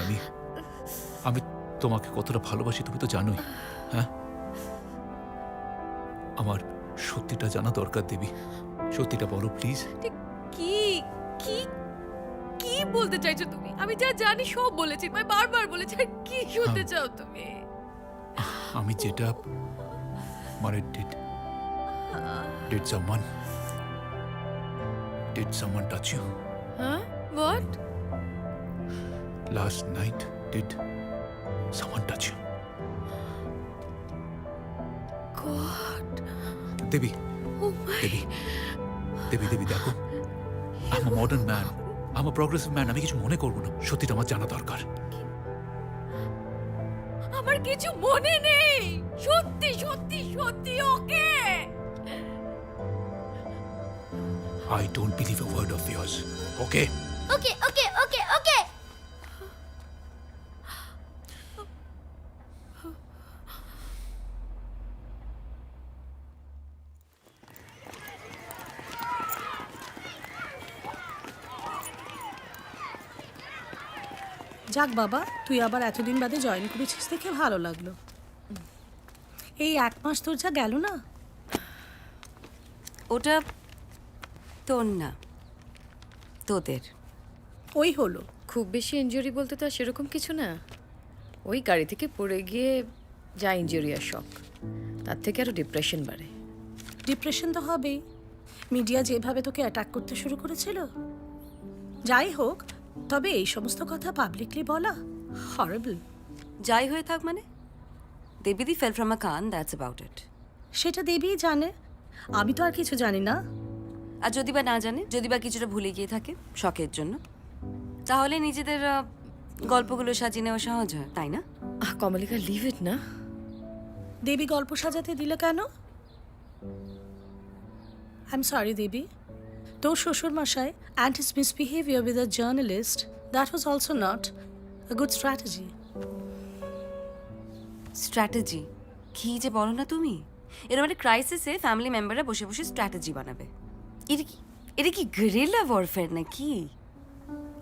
আমি তোমাকে কতটা ভালোবাসি তুমি তো জানোই। হ্যাঁ, আমার সত্যিটা জানা দরকার দেবী। সত্যিটা বলো প্লিজ। কি কি কি বলতে চাইছো তুমি? আমি যা জানি সব বলেছি, আমি বারবার বলেছি। আর কি শুনতে চাও তুমি? আমি যেটা মানে did someone touch you হ্যাঁ, what? last night? Did someone touch you? God. Devi, Oh my. দেবী দেখো, I'm a modern man, I'm a progressive man. আমি কিছু মনে করবো না, সত্যিটা আমার জানা দরকার। আমার কিছু মনে নেই। সত্যি সত্যি সত্যি, ওকে? I don't believe a word of yours. Okay? ওকে ওকে ওকে ওকে। যাক বাবা, তুই আবার এতদিন বাদে জয়েন করেছিস দেখে ভালো লাগলো। এই 1 মাস তোর যা গেল না। ওটা তোর না, তোদের। ওই হলো। খুব বেশি ইনজুরি বলতে তো আর সেরকম কিছু না। ওই গাড়ি থেকে পড়ে গিয়ে যা ইনজুরি আর শক, তার থেকে আরো ডিপ্রেশন বাড়ে। ডিপ্রেশন তো হবেই, মিডিয়া যেভাবে তোকে অ্যাটাক করতে শুরু করেছিল। যাই হোক, তবে এই সমস্ত কথা পাবলিকলি বলা হরিবল। যাই হয়ে থাক মানে, দেবীদি ফেল ফ্রম আ কান, দ্যাটস অ্যাবাউট ইট। সেটা দেবীই জানে, আমি তো আর কিছু জানি না। আর যদি বা না জানে, যদি বা কিছুটা ভুলে গিয়ে থাকে শখের জন্য, তাহলে নিজেদের গল্পগুলো সাজিয়ে নেওয়া সহজ হয়, তাই না? কমলিকা, লিভ ইট না। দেবী গল্প সাজাতে দিলে কেন? আই এম সরি দেবী, তোর শ্বশুর মশাই and his misbehavior with a journalist, that was also not a good strategy. Strategy? কি যে বলো না তুমি, এরকম একটা ক্রাইসিসে ফ্যামিলি মেম্বাররা বসে বসে স্ট্র্যাটেজি বানাবে। এটা কি গেরিলা ওয়ারফেয়ার নাকি?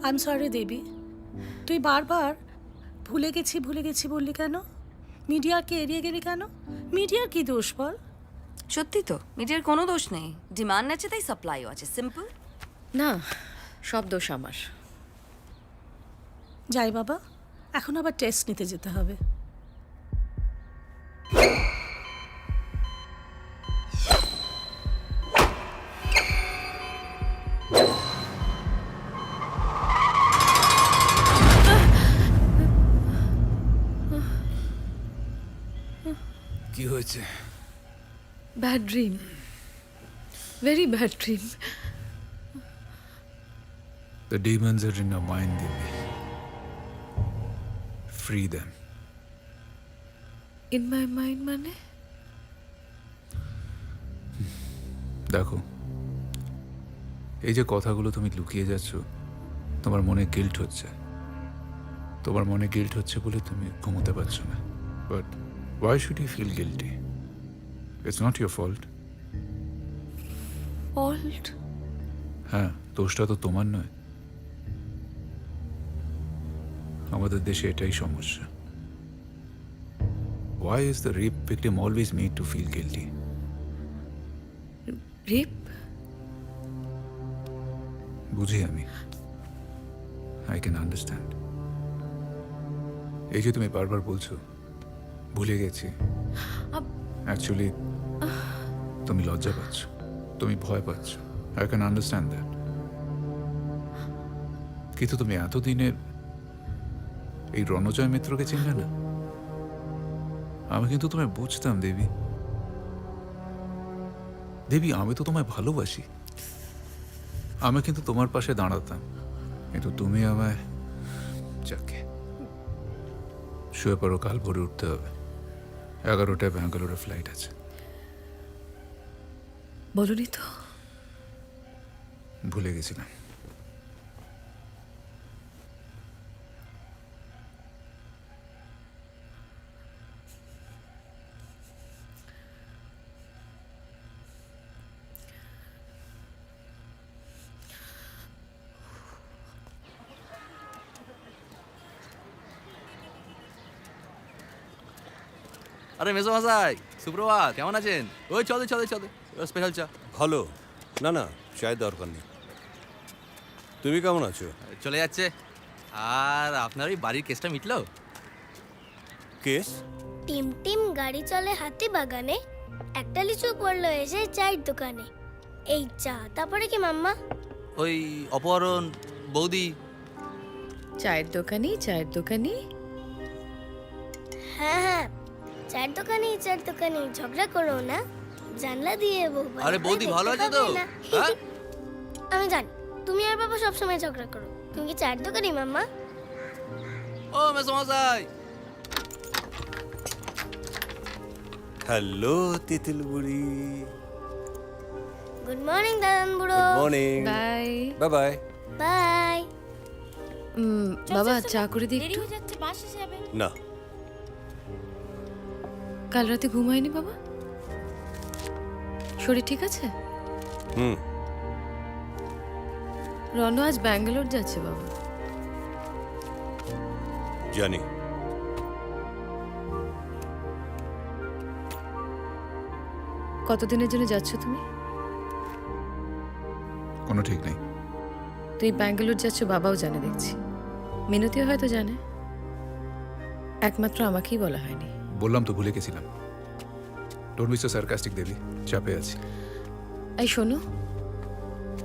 আই এম সরি দেবী, তুই বারবার ভুলে গেছি বললি কেন? মিডিয়াকে এড়িয়ে গেলি কেন? মিডিয়ার কি দোষ বল? সত্যি তো মিডিয়ার কোনো দোষ নেই, ডিমান্ড আছে তাই সাপ্লাইও আছে, সিম্পল। না, সব দোষ আমার। যাই বাবা, এখন আবার টেস্ট নিতে যেতে হবে। কি হয়েছে? Bad dream, very bad dream. The demons are in your mind, Devi. Free them. In my mind মানে? দেখো, এই যে কথাগুলো তুমি লুকিয়ে যাচ্ছ, তোমার মনে গিল্ট হচ্ছে। তোমার মনে গিল্ট হচ্ছে বলে তুমি ঘুমোতে পারছো না। But why should you feel guilty? It's not your fault. Fault? হ্যাঁ, দোষটা তো তোমার নয়। আমাদের দেশে এটাই সমস্যা। Why is the rape victim always made to feel guilty? Rape? বুঝি আমি, আই ক্যান আন্ডারস্ট্যান্ড। এই যে তুমি বারবার বলছো ভুলে গেছি, অ্যাকচুয়ালি তুমি লজ্জা পাচ্ছ, তুমি ভয় পাচ্ছ। I can understand that. কিন্তু তুমি এতদিনের এই রণজয় মিত্রকে চিনলে না? আমি কিন্তু তোমায় বুঝতাম দেবী। দেবী, আমি তো তোমায় ভালোবাসি, আমি কিন্তু তোমার পাশে দাঁড়াতাম, কিন্তু তুমি আমায় যাকে শুয়ে পড়ো, কাল ভোরে উঠতে হবে, 11টায় ব্যাঙ্গালোরে ফ্লাইট আছে। বলনি তো? ভুলে গেছিলাম। আরে মেজোমশাই, সুপ্রভাত, কেমন আছেন? ওই চলে স্পেশাল চা। ভালো। না না, চায়ের দরকার নেই। তুমি কেমন আছো? চলে যাচ্ছে। আর আপনার ওই বাড়ির কেসটা মিটলো? কেস? টিম টিম গাড়ি চলে হাতি বাগানে, একটা লিচু পড়লো এসে চায়ের দোকানে। এই চা, তারপরে কি মাম্মা? ওই অপহরণ, বৌদি। চায়ের দোকানি। হ্যাঁ, চায়ের দোকানি ঝগড়া করো না, জানলা দিয়ে বউ। আরে বৌদি ভালো আছে তো? হ্যাঁ? আমি জানি তুমি আর বাবা সবসময় ঝগড়া করো। তুমি কি চায়ের দোকানি মাম্মা? ও মেজোমশাই। হ্যালো তিতিল বুড়ি। গুড মর্নিং দাদান বুড়ো। Morning. Bye bye bye. Bye. বাবা, চা করে দিই একটু। যাচ্ছে, বাস এসে যাবে। না, কাল রাতে ঘুমায়নি বাবা? শরীর ঠিক আছে? হুম। রণ আজ ব্যাঙ্গালোর যাচ্ছে বাবা। জানি। কতদিনের জন্য যাচ্ছ তুমি? কোনো ঠিক নেই। তুই ব্যাঙ্গালোর যাচ্ছ বাবাও জানে দেখছি, মিনতিও হয়তো জানে, একমাত্র আমাকেই বলা হয়নি। বললাম তো ভুলে গেছিলাম। ডোন্ট বি সো সার্কাস্টিক দেবী, চাপে আছি। এই শোনো,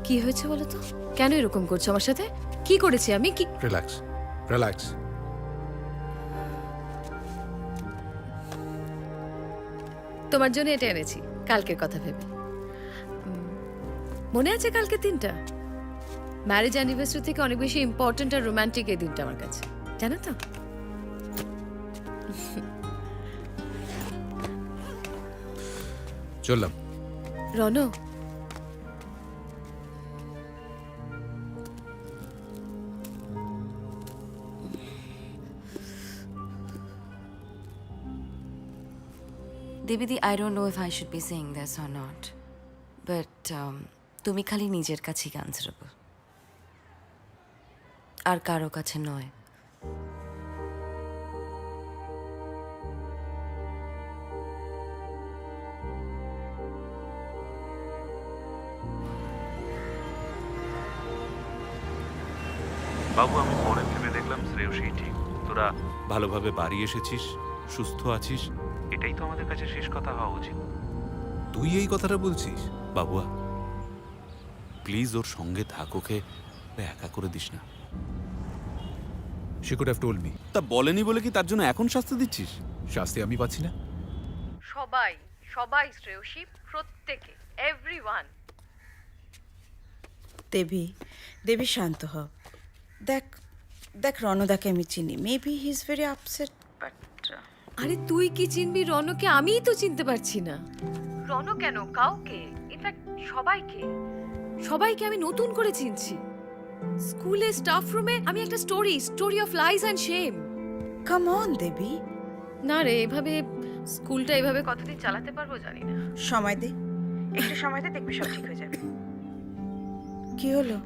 কি হয়েছে বলো তো? কেন এরকম করছো আমার সাথে? কি করেছি আমি? কি? রিল্যাক্স। তোমার জন্য এটা এনেছি, কালকের কথা ভেবে। মনে আছে কালকে দিনটা? ম্যারেজ অ্যানিভার্সারি থেকে অনেক বেশি ইম্পর্ট্যান্ট আর রোমান্টিক এই দিনটা আমার কাছে, জানো তো? চললাম। রণ, দেবিদি, I don't know if I should be saying this or not, but তুমি খালি নিজের কাছেই আনসারেবল, আর কারো কাছে নয়। বাবু, আমি পরে ভেবে দেখলাম শ্রেয়সী ঠিক। তোরা ভালোভাবে বাড়ি এসেছিস, সুস্থ আছিস, এটাই তো আমাদের কাছে শেষ কথা হওয়া উচিত। তুই এই কথাটা বলছিস? বাবুয়া, প্লিজ ওর সঙ্গে থাক, ওকে একা করে দিস না। She could have told me. তা বলেনি বলে কি তার জন্য এখন শাস্তি দিচ্ছিস? শাস্তি আমি পাচ্ছি না? সবাই সবাই শ্রেয়সী, প্রত্যেকে, এভরিওয়ান। দেবী, দেবী শান্ত হ। দেখ দেখ, রণদাকে আমি চিনি, maybe he is very upset, but আরে তুই কি চিনবি রনকে? আমিই তো চিনতে পারছি না। রন কেন, কাউকে, ইনফ্যাক্ট সবাইকে সবাইকে আমি নতুন করে চিনছি। স্কুলে স্টাফ রুমে আমি একটা story of lies and shame. Come on Devi. না রে, এভাবে স্কুলটা এভাবে কতদিন চালাতে পারবো জানি না। সময় দে, একটু সময় দে, দেখবি সব ঠিক হয়ে যাবে। কি হলো?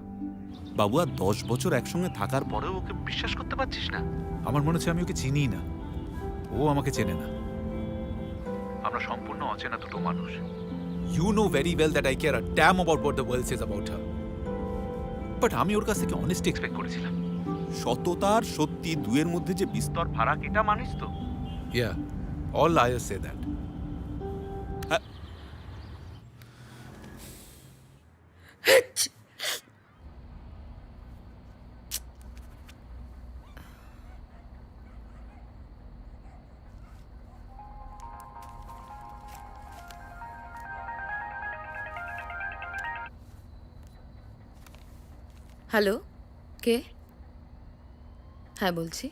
বাবুয়া, 10 বছর একসঙ্গে থাকার পরেও ওকে বিশ্বাস করতে পারছিস না? আমার মনে হচ্ছে আমি ওকে চিনিই না, ও আমাকে চেনে না। আমরা সম্পূর্ণ অচেনা দুটো মানুষ। You know very well that I care a damn about what the world says about her, but আমি ওর কাছ থেকে অনেস্টি এক্সপেক্ট করেছিলাম। সততার সত্যি দুয়ের মধ্যে যে বিস্তর ফারাক, এটা মানিস তো? Yeah, all liars say that. Hello, কে? হ্যাঁ বলছি।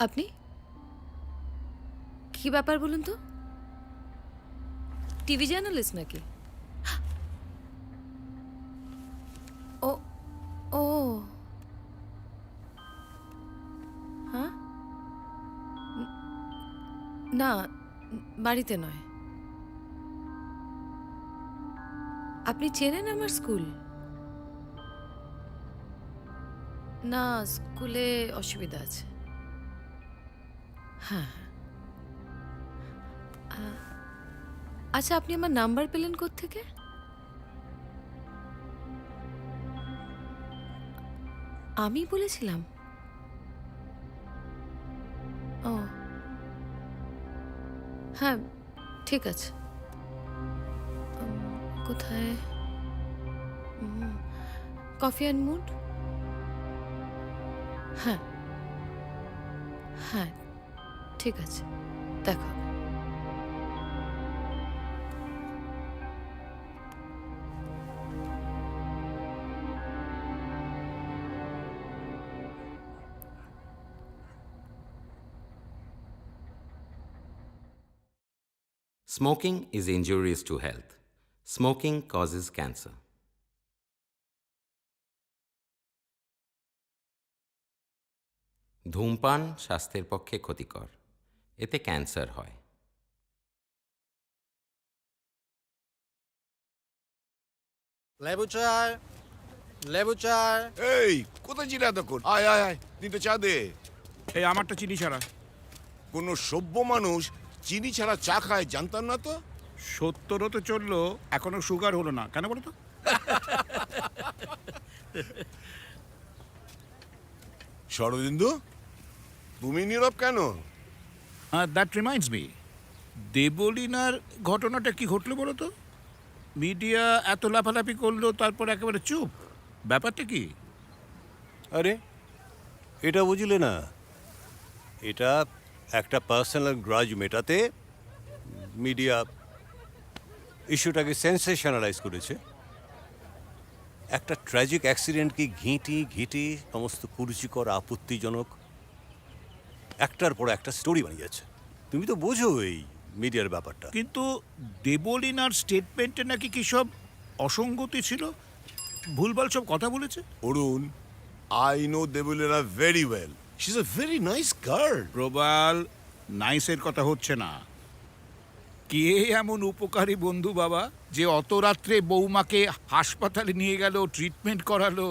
আপনি কি ব্যাপার বলুন তো? টিভি জার্নালিস্ট নাকি? ও ও হ্যাঁ, না বাড়িতে নয়। আপনি চেনেন আমার স্কুল? না, স্কুলে অসুবিধা আছে। হ্যাঁ, আচ্ছা, আপনি আমার নাম্বার পেলেন কোত্থেকে? আমি বলেছিলাম? ও হ্যাঁ, ঠিক আছে। কোথায়? Coffee and mood? হ্যাঁ হ্যাঁ, ঠিক আছে, দেখা হবে। Smoking is injurious to health. Smoking causes cancer. ধূমপান স্বাস্থ্যের পক্ষে ক্ষতিকর, এতে ক্যান্সার হয়। লেবু চায়, লেবু চায়। এই কোথায় ছিল এতক্ষণ? আয় আয় আয়, তিনটে চা দে। এই আমারটা চিনি ছাড়া। কোনো সভ্য মানুষ চিনি ছাড়া চা খায় জানতাম না তো। 70 তো চললো, এখনো সুগার হলো না কেন বলো তো? শরদিন্দু, তুমি নীরব কেন? দ্যাট রিমাইন্ডস মি, দেবলীনার ঘটনাটা কি ঘটলো বলো তো? মিডিয়া এত লাফালাফি করলো, তারপর একেবারে চুপ। ব্যাপারটা কি? আরে এটা বুঝলে না, এটা একটা পার্সোনাল গ্রাজ মেটাতে মিডিয়া ইস্যুটাকে সেন্সেশনালাইজ করেছে। একটা ট্র্যাজিক অ্যাক্সিডেন্টকে ঘিঁটি সমস্ত কুরুচিকর, আপত্তিজনক একটার পর একটা স্টোরি বানিয়ে যাচ্ছে। তুমি তো বোঝো এই মিডিয়ার ব্যাপারটা। কিন্তু দেবলীনার স্টেটমেন্টে নাকি কি সব অসঙ্গতি ছিল, ভুলভাল সব কথা বলেছে। Arun, I know Deblina very well, she is a very nice girl. Prabal, নাইসের কথা হচ্ছে না, কে এমন উপকারী বন্ধু বাবা যে অত রাত্রে বৌমাকে হাসপাতালে নিয়ে গেল, ট্রিটমেন্ট করালো,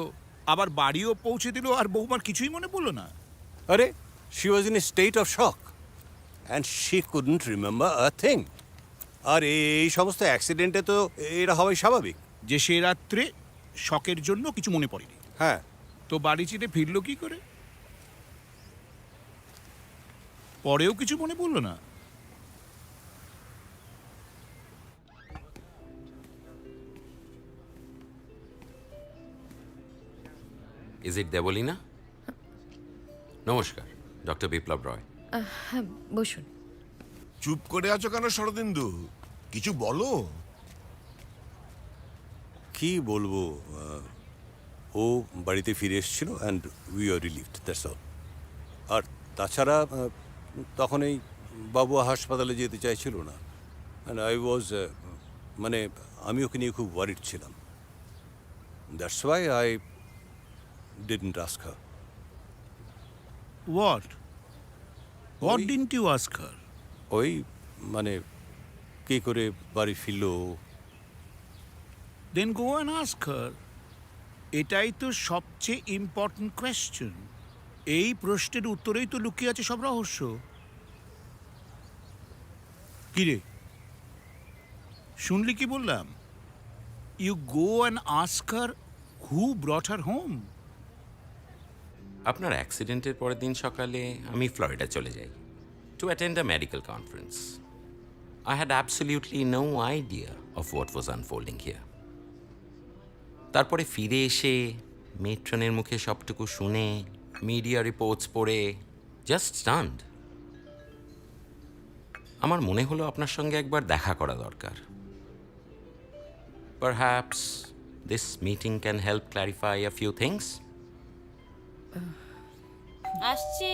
আবার বাড়িও পৌঁছে দিল, আর বৌমার কিছুই মনে পড়লো না? আরে she was in a state of shock and she couldn't remember a thing. আর এই সমস্ত অ্যাক্সিডেন্টে তো এটা হওয়াই স্বাভাবিক। যে সে রাত্রে শকের জন্য কিছু মনে পড়েনি। হ্যাঁ, তো বাড়ি চিনে ফিরলো কি করে? পরেও কিছু মনে পড়লো না? Is it Deblina? নমস্কার, ডক্টর বিপ্লব রয়। হ্যাঁ, বসুন। চুপ করে আছো কেন শরদিন্দু? কিছু বলো। কি বলবো, ও বাড়িতে ফিরে এসেছিল and we are relieved, that's all. আর তাছাড়া তখন এই বাবু হাসপাতালে যেতে চাইছিল না, অ্যান্ড আই ওয়াজ মানে আমি ওকে নিয়ে খুব ওয়ারিড ছিলাম। That's why I didn't ask her. What? What didn't you ask her? ওই মানে কী করে বাড়ি ফিরলো। Then go and ask her. এটাই তো সবচেয়ে ইম্পর্টেন্ট কোয়েশ্চেন। এই প্রশ্নের উত্তরেই তো লুকিয়ে আছে সব রহস্য। কিরে, শুনলি কি বললাম? You go and ask her who brought her home. আপনার অ্যাক্সিডেন্টের পরের দিন সকালে আমি ফ্লোরিডা চলে যাই to attend a medical conference. I had absolutely no idea of what was unfolding here. তারপরে ফিরে এসে মেট্রনের মুখে সবটুকু শুনে, মিডিয়া রিপোর্টস পড়ে জাস্ট স্টান্ড। আমার মনে হলো আপনার সঙ্গে একবার দেখা করা দরকার। Perhaps this meeting can help clarify a few things. আসছি।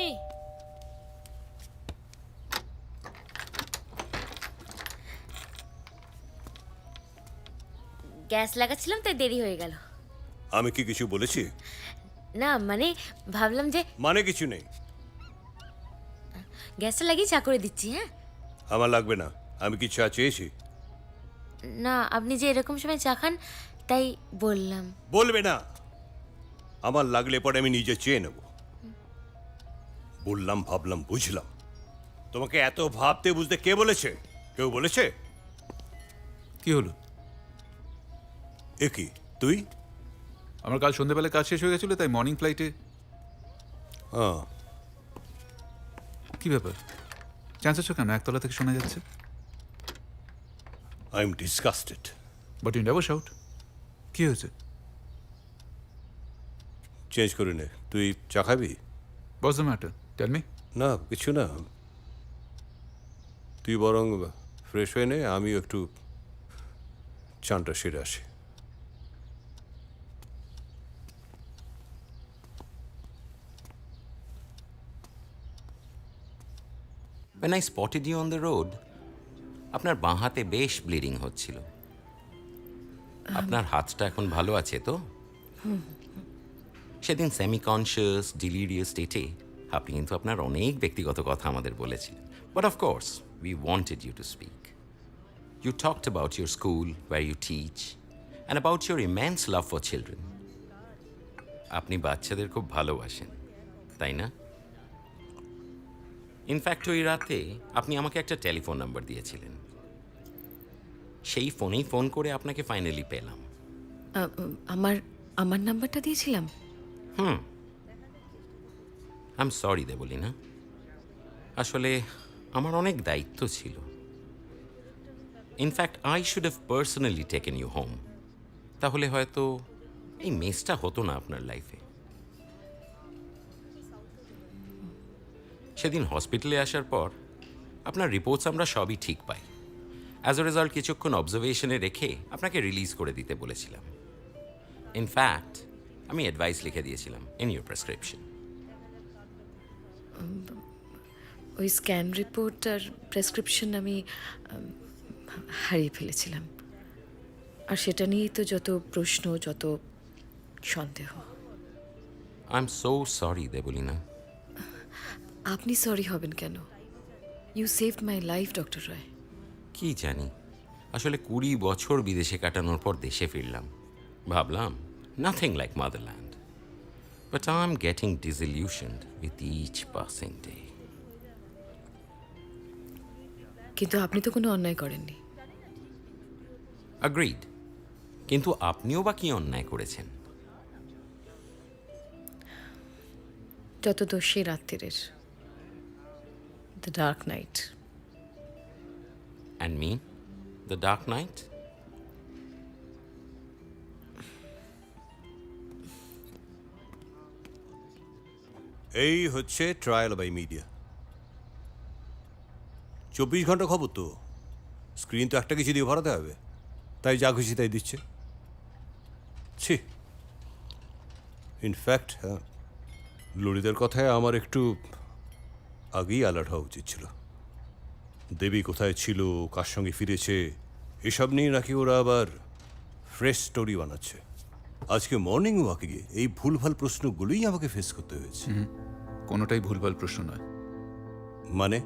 গ্যাস লাগাচ্ছিলাম তাই দেরি হয়ে গেল। আমি কি কিছু বলেছি? না মানে ভাবলাম যে মানে কিছু নেই। গ্যাসটা লাগিয়ে চা করে দিচ্ছি। হ্যাঁ, আমার লাগবে না, আমি কি চা চেয়েছি? না আপনি যে এরকম সময় চা খান তাই বললাম। বলবে না, আমার লাগলে পরে আমি নিজে চেয়ে নেব। বললাম, ভাবলাম, বুঝলাম। তোমাকে এত ভাবতে বুঝতে কে বলেছে? কেউ বলেছে? কি হলো? এ কি তুই? আমার কাল সন্ধ্যেবেলা কাজ শেষ হয়ে গেছিল, তাই মর্নিং ফ্লাইটে। কি ব্যাপার, চান্স আছো কেন? একতলা থেকে শোনা যাচ্ছে। I am disgusted. But you never shout. কি হয়েছে? চেঞ্জ করে নে। তুই চা খাবি? What's the matter? Tell me. না, কিছু না। তুই বরং ফ্রেশ হয়ে নে, আমিও একটু চানটা সেরে আসি। When I spotted you on the road, আপনার বাঁ হাতে বেশ ব্লিডিং হচ্ছিল। আপনার হাতটা এখন ভালো আছে তো? সেদিন সেমি কনশিয়াস ডিলিরিয়াস স্টেটে আপনি কিন্তু আপনার অনেক ব্যক্তিগত কথা আমাদের বলেছিলেন। But of course we wanted you to speak. You talked about your school where you teach and about your immense love for children. আপনি বাচ্চাদের খুব ভালোবাসেন, তাই না? ইনফ্যাক্ট ওই রাতে আপনি আমাকে একটা টেলিফোন নাম্বার দিয়েছিলেন। সেই ফোনেই ফোন করে আপনাকে ফাইনালি পেলাম। আমার নাম্বারটা দিয়েছিলাম? আই এম সরি দেবলিনা, আসলে আমার অনেক দায়িত্ব ছিল। In fact I should have personally taken you home. তাহলে হয়তো এই মেসটা হতো না আপনার লাইফে। সেদিন হসপিটালে আসার পর আপনার রিপোর্টস আমরা সবই ঠিক পাই। অ্যাজ এ রেজাল্ট কিছুক্ষণ অবজারভেশনে রেখে আপনাকে রিলিজ করে দিতে বলেছিলাম। ইনফ্যাক্ট আমি অ্যাডভাইস লিখে দিয়েছিলাম ইন ইউর প্রেসক্রিপশন। ওই স্ক্যান রিপোর্ট আর প্রেসক্রিপশন আমি হারিয়ে ফেলেছিলাম। আর সেটা নিয়েই তো যত প্রশ্ন, যত সন্দেহ। I am so sorry Deblina. আপনি সরি হবেন কেন? You saved my life doctor Roy. কি জানি, আসলে 20 বছর বিদেশে কাটানোর পর দেশে ফিরলাম, ভাবলাম nothing like motherland, but I am getting disillusioned with each passing day. কিন্তু আপনি তো কোনো অন্যায় করেননি। অ্যাগ্রিড, কিন্তু আপনিও বা কি অন্যায় করেছেন? যত দোষ সেই রাত্রিরের, the dark night. And me? The Dark Knight? এই হচ্ছে ট্রায়াল বাই মিডিয়া। 24 ঘন্টা খবর তো, স্ক্রিন তো একটা কিছু দিয়ে ভরাতে হবে, তাই যা খুশি তাই দিচ্ছে। ছি, ইনফ্যাক্ট হ্যাঁ, ললিতার কথায় আমার একটু আগেই অ্যালার্ট হওয়া উচিত ছিল। দেবী কোথায় ছিল, কার সঙ্গে ফিরেছে, এসব নিয়ে নাকি ওরা আবার ফ্রেশ স্টোরি বানাচ্ছে। আজকে মর্নিং ওয়াকে গিয়ে এই ভুলভাল প্রশ্নগুলোই আমাকে ফেস করতে হয়েছে। কোনোটাই ভুলভাল প্রশ্ন নয়। মানে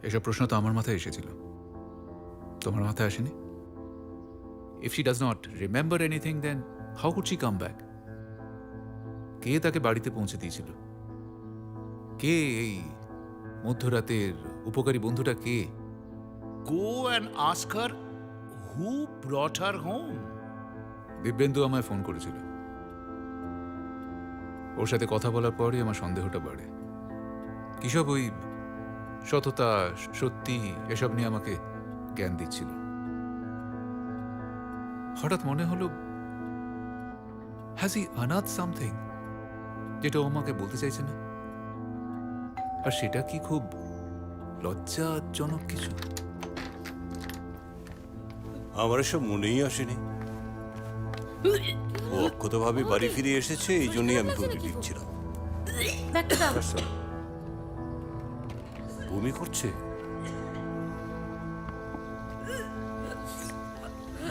এসব প্রশ্ন তো আমার মাথায় এসেছিল, তোমার মাথায় আসেনি। If she does not remember anything, then how could she come back? কে তাকে বাড়িতে পৌঁছে দিয়েছিল? কে এই মধ্যরাতের উপকারী বন্ধুটা? কে? Go and ask her who brought her home. Dibyendu আমায় ফোন করেছিল। ওর সাথে কথা বলার পরই আমার সন্দেহটা বাড়ে। কিসব ওই সততা, সত্যি এসব নিয়ে আমাকে জ্ঞান দিচ্ছিল। হঠাৎ মনে হলো, হ্যাজ হি আনাথ সামথিং যেটা ও আমাকে বলতে চাইছে না? আর সেটা কি খুব লজ্জাজনক কিছু? আমার এসব মনেই আসেনি। ও অক্ষতভাবে বাড়ি ফিরে এসেছে, এই জন্যই আমি বমি দিচ্ছিলাম। বমি করছে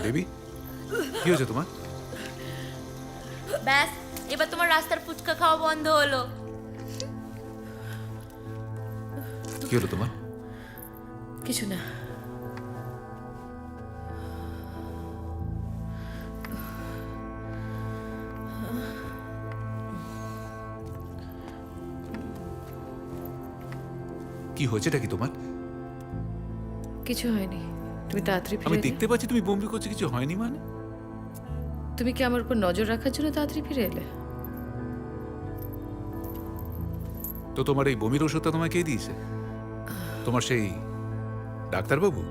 দেবী, কি হয়েছে তোমার? ব্যাস, এবার তোমার রাস্তার ফুচকা খাওয়া বন্ধ হলো। কি হলো তোমার? কিছু না। কি হয়েছেটা কি তোমার? কিছু হয়নি, তুমি তাড়াতাড়ি আমি ফিরে এলে। দেখতে পাচ্ছি তুমি বমি করছো, কিছু হয়নি মানে? তুমি কি আমার উপর নজর রাখার জন্য তাড়াতাড়ি ফিরে এলে? তো তোমার এই বমির ওষুধটা তোমায় কে দিয়েছে? তোমার সেই ডাক্তারবাবু?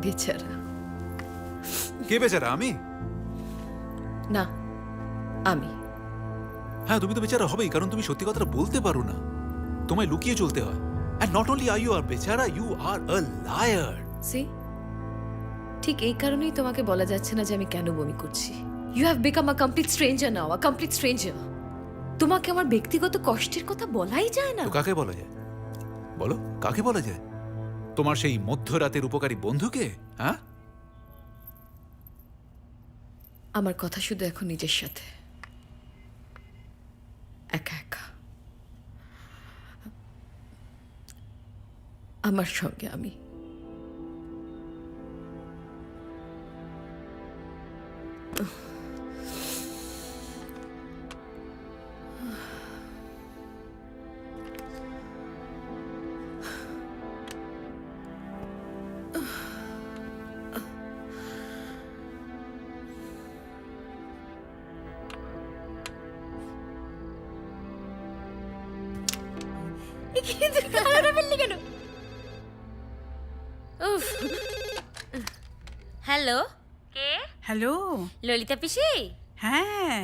বেচারা। কে বেচারা? আমি? না, আমি। হ্যাঁ, তুমি তো বেচারা হবেই, কারণ তুমি সত্যি কথাটা বলতে পারো না, তোমায় লুকিয়ে চলতে হয়। And not only are you a বেচারা, you are a liar. See, ঠিক এই কারণেই তোমাকে বলা যাচ্ছে না যে আমি কেন বমি করছি। You have become a complete stranger now, a complete stranger. তোমাকে আমার ব্যক্তিগত কষ্টের কথা বলাই যায় না। তো কাকে বলা যায়? বলো, কাকে বলা যায়? তোমার সেই মধ্যরাতের উপকারী বন্ধুকে? হ্যাঁ, আমার কথা শুধু এখন নিজের সাথে, একা একা। আমার সঙ্গে আমি। হ্যালো, কে? হ্যালো, ললিতা পিসি? হ্যাঁ,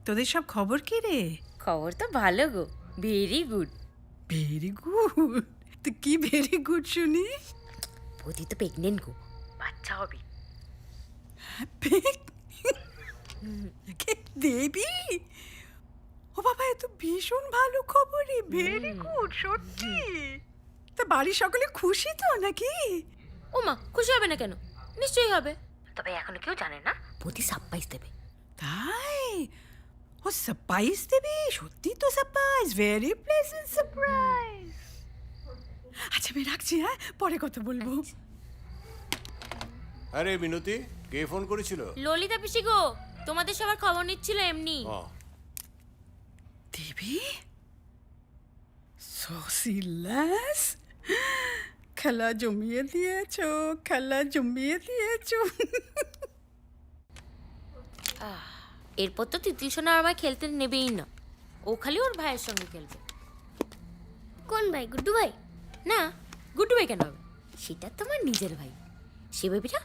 তোদের সব খবর কি রে? খবর তো ভালো গো, ভেরি গুড। Very good. তো কি ভেরি গুড শুনি? বৌদি তো প্রেগনেন্ট গো, বাচ্চা হবে। দেবী, ও বাবা, এ তো ভীষণ ভালো খবর রে, ভেরি গুড সত্যি। তা বাড়ির সকলে খুশি তো নাকি? ও মা, খুশি হবে না কেন? নিশ্চয়ই হবে। তবে এখনো কেউ জানে না বৌদি সারপ্রাইজ দেবে। তাই? ও সারপ্রাইজ দেবে? সত্যি তো সারপ্রাইজ, ভেরি প্লেজেন্ট সারপ্রাইজ। আচ্ছা আমি রাখছি, হ্যাঁ পরে কথা বলবো। আরে মিনতি, কে ফোন করেছিল? ললিতা পিসি গো, তোমাদের সবার খবর নিচ্ছিল এমনি। দেবী, সসিলাস, খেলা জমিয়ে দিয়েছো, খেলা জমিয়ে দিয়েছো। এরপর তো তিতলি সোনা আর আমায় খেলতে নেবেই না, ও খালি ওর ভাইয়ের সঙ্গে খেলবে। কোন ভাই? গুড্ডু ভাই? না, গুড্ডু ভাই কেন হবে? সেটা তোমার নিজের ভাই। সে বেবিটা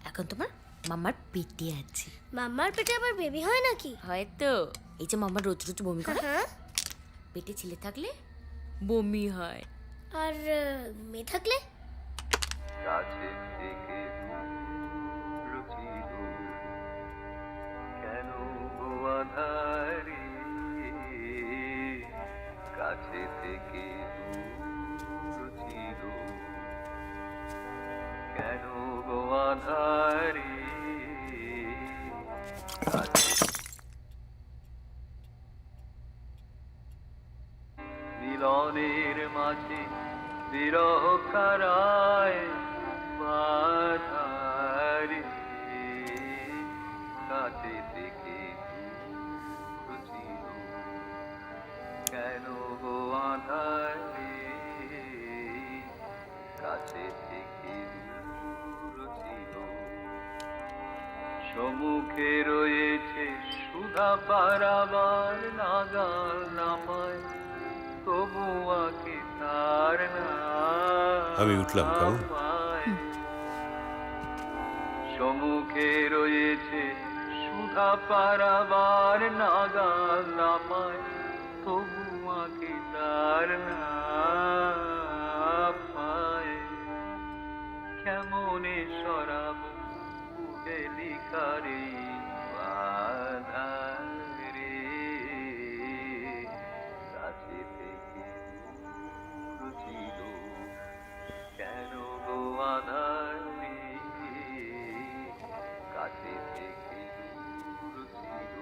এখন তোমার মামার পেটে আছে। মামার পেটে আবার বেবি হয় নাকি? হয়তো। এই যে মামার রোজ রোজ বমি করে, পেটে ছেলে থাকলে বমি হয়, আর মেয়ে থাকলে কাছে থেকে রুচিল কেন গো আধারে, কাছে থেকে রুচিল কেন গো আধারে, মিলনের মাঝে বিরহ কারায় বাধারে, কাছে থেকে রুচিল কেন গো আধারে, কাছে থেকে রুচিল সম্মুখে রয়েছে সুধা পারাবার নাগাল নামায়, তবু আঁকে তার না। আমি উঠলাম, কেমন? সম্মুখে রয়েছে সুধা পারাবার নাগাল নামায়, তবু আঁকে তার না পায়। কেমনে সরাব বুকে লিখারে বাধারে, কাছে থেকে রুচিল কেন গো আধারে, কাছে থেকে রুচিল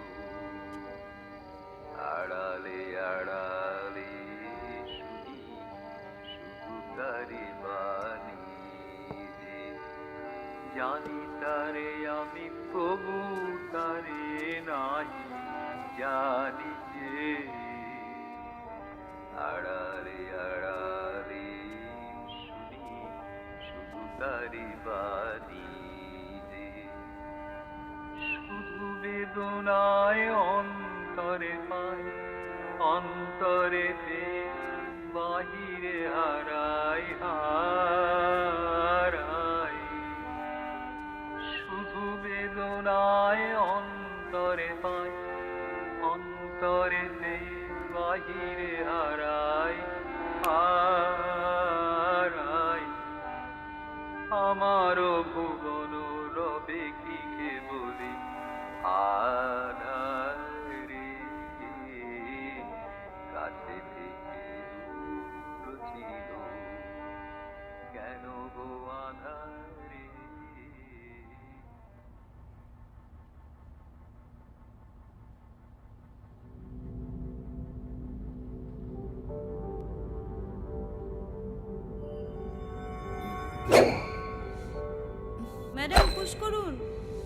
আড়ালে আড়ালে শুনি শুধু তারি বাণী, যে জানি তারে আমি প্রভু তারে নাই জানি, যে আড়ালে আড়ালে শুনি শুধু তারি বাণী, যে শুধু বেদনায় অন্তরে পায়, অন্তরে বাহিরে হারাই হারাই, শুধু বেদনায় অন্তরে পায়, অন্তরে বাহিরে হারাই হারাই। আমারও ভুবন রবে কি কে বলি আধারে, কাছে থেকে রুচিল কেন গো আধারে। ম্যাডাম পুশ করুন।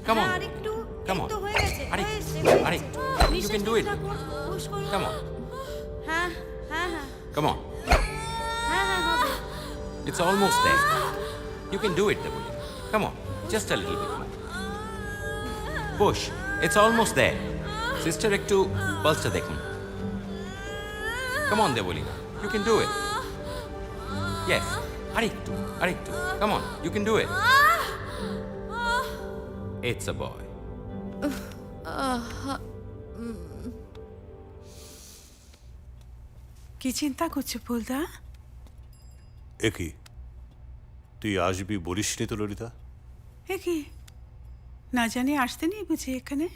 Come on. হ্যাঁ, আরেকটু, Come এই on. তো হয়ে গেছে, আরে, হয়েছে, আরে, you নিঃশ্বাস can do নিতে it. থাকুন, push করুন। Come on, হ্যাঁ হ্যাঁ হ্যাঁ come on. হ্যাঁ হ্যাঁ হবে। It's almost there. You can do it, Devoli. Come on, just a little bit more. Push. It's almost there. Sister, ekটু pulse দেখুন. Come on, Devoli. You can do it. Yes. আরেকটু, আরেকটু. Come on, you can do it. It's a boy. কি চিন্তা করছো ফুলদা? একই, তুই আসবি বলিসনি তো ললিতা? এ কি, না জানি আসতে নেই বুঝি এখানে?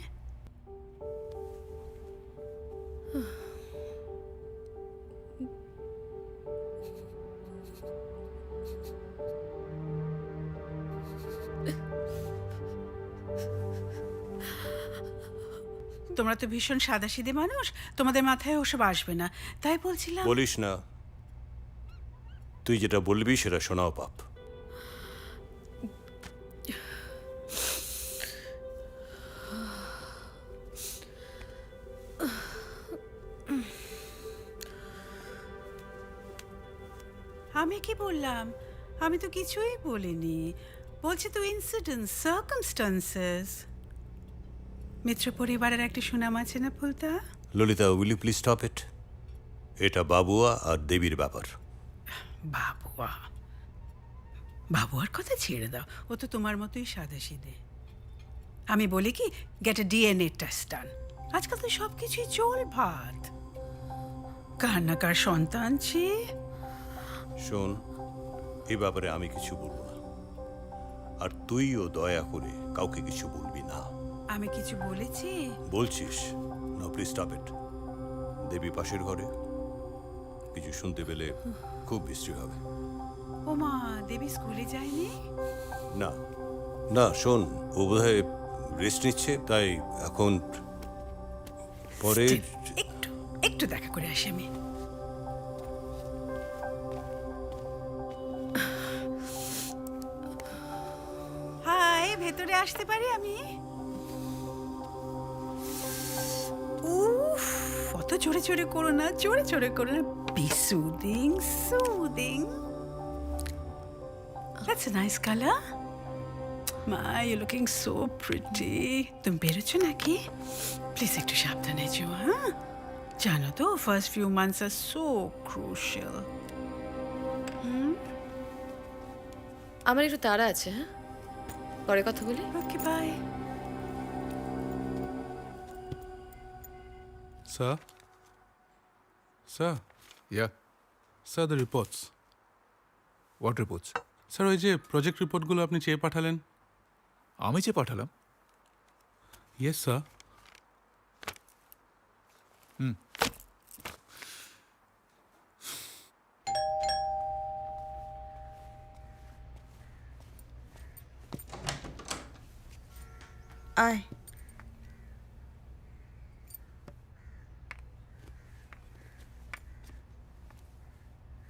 তোমরা তো ভীষণ সাদাসিধে মানুষ, তোমাদের মাথায় ওসব আসবে না, তাই বলছিলাম। বলিস না, তুই যেটা বলবি সেটা শোনাও পাপ। আমি কি বললাম? আমি তো কিছুই বলিনি। বলছি তো ইনসিডেন্ট, সার্কামস্টান্সেস। মিত্র পরিবারের একটা সুনাম আছে না বলতা? Lalita, will you please stop it? এটা বাবুয়া আর দেবীর ব্যাপার। বাবুয়া, বাবুয়ার কথা ছেড়ে দাও, ও তো তোমার মতোই সাদাসিধে। আমি বলি কি, গেট এ ডিএনএ টেস্ট ডান। আজকাল তো সব কিছুই চোল ভাত। কার না কার সন্তান চেয়ে। শোন, এ ব্যাপারে আমি কিছু বলবো না, আর তুইও দয়া করে কাউকে কিছু বলবি না। আমি কিছু বলেছি? বলছিস? No, please stop it. Devi পাশের ঘরে, কিছু শুনতে পেলে খুব বিশ্রী হবে। ও মা, দেবী স্কুলে যায়নি? না না, শোন, ও বোধহয় রেস্ট নিচ্ছে, তাই এখন পরে। একটু একটু দেখা করে আসি আমি। হাই, ভেতরে আসতে পারি আমি? উফ, অত জোরে জোরে করো না, জোরে জোরে করো না। Be soothing, soothing. That's a nice color. মা, you're looking so pretty. তুমি বেরোচ্ছো নাকি? প্লিজ একটু সাবধানে যেও, হ্যাঁ? জানো তো, first few months are so crucial. আমার একটু তাড়া আছে, হ্যাঁ, পরে কথা বলি। Okay, bye. Sir? Sir? Yeah. Sir, the reports. What reports? Sir, ওই যে প্রজেক্ট রিপোর্টগুলো আপনি চেয়ে পাঠালেন। আমি যে পাঠালাম? Yes sir. আয়।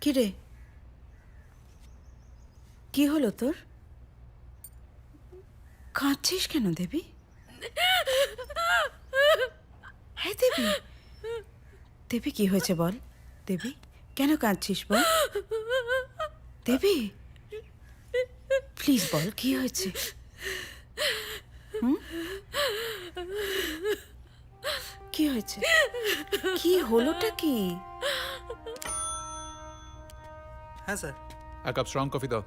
কি রে, কি হলো তোর? কাঁদছিস কেন দেবী? হ্যাঁ দেবী, দেবী কি হয়েছে বল? দেবী, কেন কাঁদছিস বল? দেবী, প্লিজ বল, কি হয়েছে? কি হয়েছে? কি হলোটা কি? হ্যাঁ sir. A cup strong coffee দাও।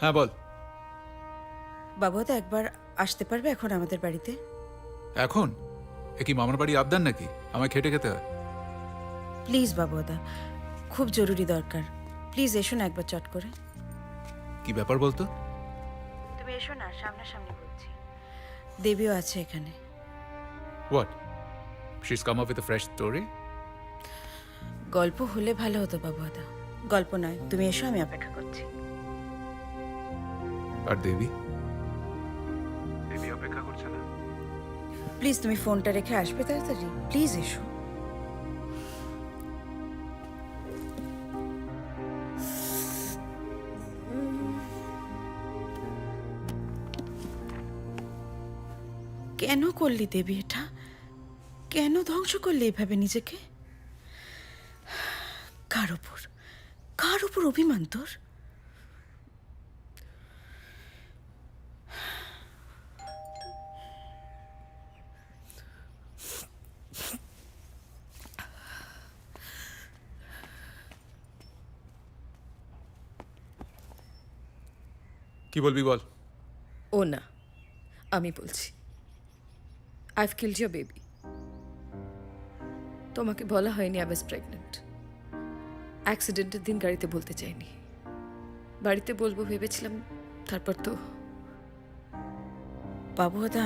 হ্যাঁ বল। বাবু তো একবার আসতে পারবে এখন আমাদের বাড়িতে? এখন? এ কি মামার বাড়ি আবদার নাকি? আমায় খেটে খেতে হয়। প্লিজ বাবুদা, খুব জরুরি দরকার। প্লিজ এসো না একবার চট করে। কি ব্যাপার বলতো? তুমি এসো না, সামনাসামনি বলছি। দেবীও আছে এখানে। What? She's come up with a fresh story? গল্প হলে ভালো হতো বাবুদা। গল্প নয়, তুমি এসো, আমি অপেক্ষা করছি। আর দেবী? দেবী অপেক্ষা করছে না। প্লিজ তুমি ফোনটা রেখে আসবে তাড়াতাড়ি, প্লিজ এসো। কেন করলি দেবী এটা? কেন ধ্বংস করলি এভাবে নিজেকে? কার উপর অভিমান তোর? কি বলবি বল। ও না, আমি বলছি। I've killed your baby. তোমাকে বলা হয়নি I was pregnant. অ্যাক্সিডেন্টের দিন গাড়িতে বলতে চাইনি, বাড়িতে বলবো ভেবেছিলাম, তারপর তো। বাবুদা,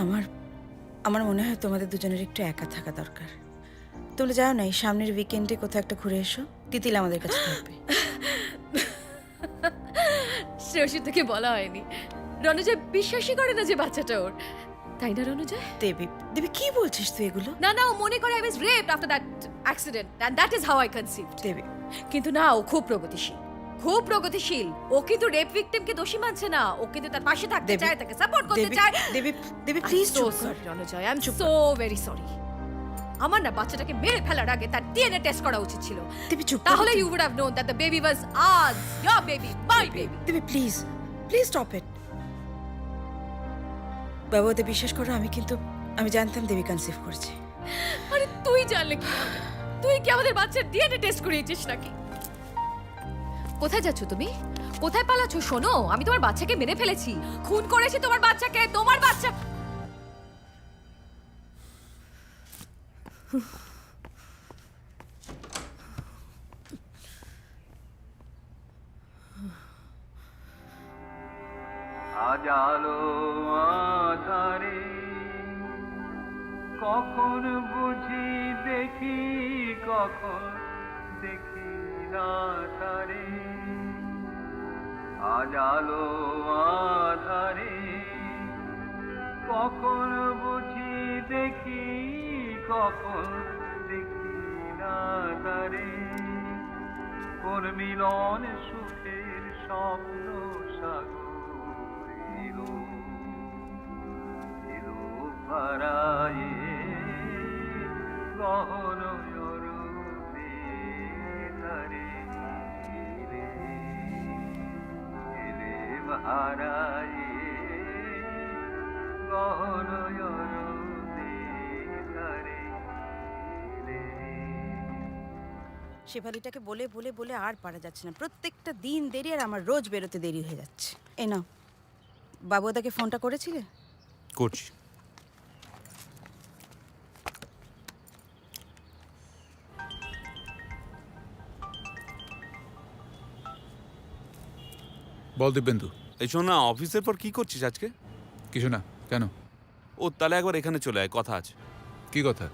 আমার মনে হয় তোমাদের দুজনের একটু একা থাকা দরকার। তোমরা যাও না, এই সামনের উইকেন্ডে কোথাও একটা ঘুরে এসো। তিতিল আমাদের কাছে থাকবে। শ্রেয়সী থেকে বলা হয়নি। রণজয় বিশ্বাসই করে না যে বাচ্চাটা ওর। তাই না রণজয়? দেবী, দেবী কি বলছিস তুই এগুলো? না না, ও মনে করে I was raped after that accident and that is how I conceived. Devi, কিন্তু না, ও খুব প্রগতিশীল, খুব প্রগতিশীল। ও কিন্তু রেপ ভিকটিমকে দোষী মানছে না, ও কিন্তু তার পাশে থাকতে দেবী, চায়, তাকে সাপোর্ট করতে দেবী, চায়। দেবী, দেবী প্লিজ সো চুপ কর। Sorry Ranjoy, I am so very sorry. আমার না বাচ্চাটাকে মেরে ফেলার আগে তার ডিএনএ টেস্ট করা উচিত ছিল। দেবী চুপ কর। তাহলে you would have known that the baby was as your baby, my baby. Devi please, please stop it. বাবা, ওদের বিশ্বাস করো, আমি জানতাম দেবী কনসিভ করছে। আরে তুই জানলে কি হবে? তুই কি আমাদের বাচ্চার ডিএনএ টেস্ট করিয়েছিস নাকি? কোথায় যাচ্ছ তুমি? কোথায় পালাচ্ছ? শোনো, আমি তোমার বাচ্চাকে মেরে ফেলেছি, খুন করেছি তোমার বাচ্চাকে, তোমার বাচ্চা। আজ আলো আধারে কখন বুঝি দেখি, কখন দেখি না তারে। আজ আলো আধারে কখন বুঝি দেখি, কখন দেখি না তারে। কোন মিলন সুখের স্বপ্ন সাগর এলো, এলো পারায়ে গহন অরুণে ধারে। এলে, এলে ভারায়ে গহন অরুণে ধারে। শেফালিটাকে বলে বলে বলে আর পারা যাচ্ছে না। প্রত্যেকটা দিন দেরি, আর আমার রোজ বেরোতে দেরি হয়ে যাচ্ছে। এই নাও, বাবু দাকে ফোনটা করেছিলে? করছি। বল দিব্যেন্দু। এই শোন না, অফিসের পর কি করছিস আজকে? কিছু না, কেন? ও তাহলে একবার এখানে চলে আয়, কথা আছে। কি কথা?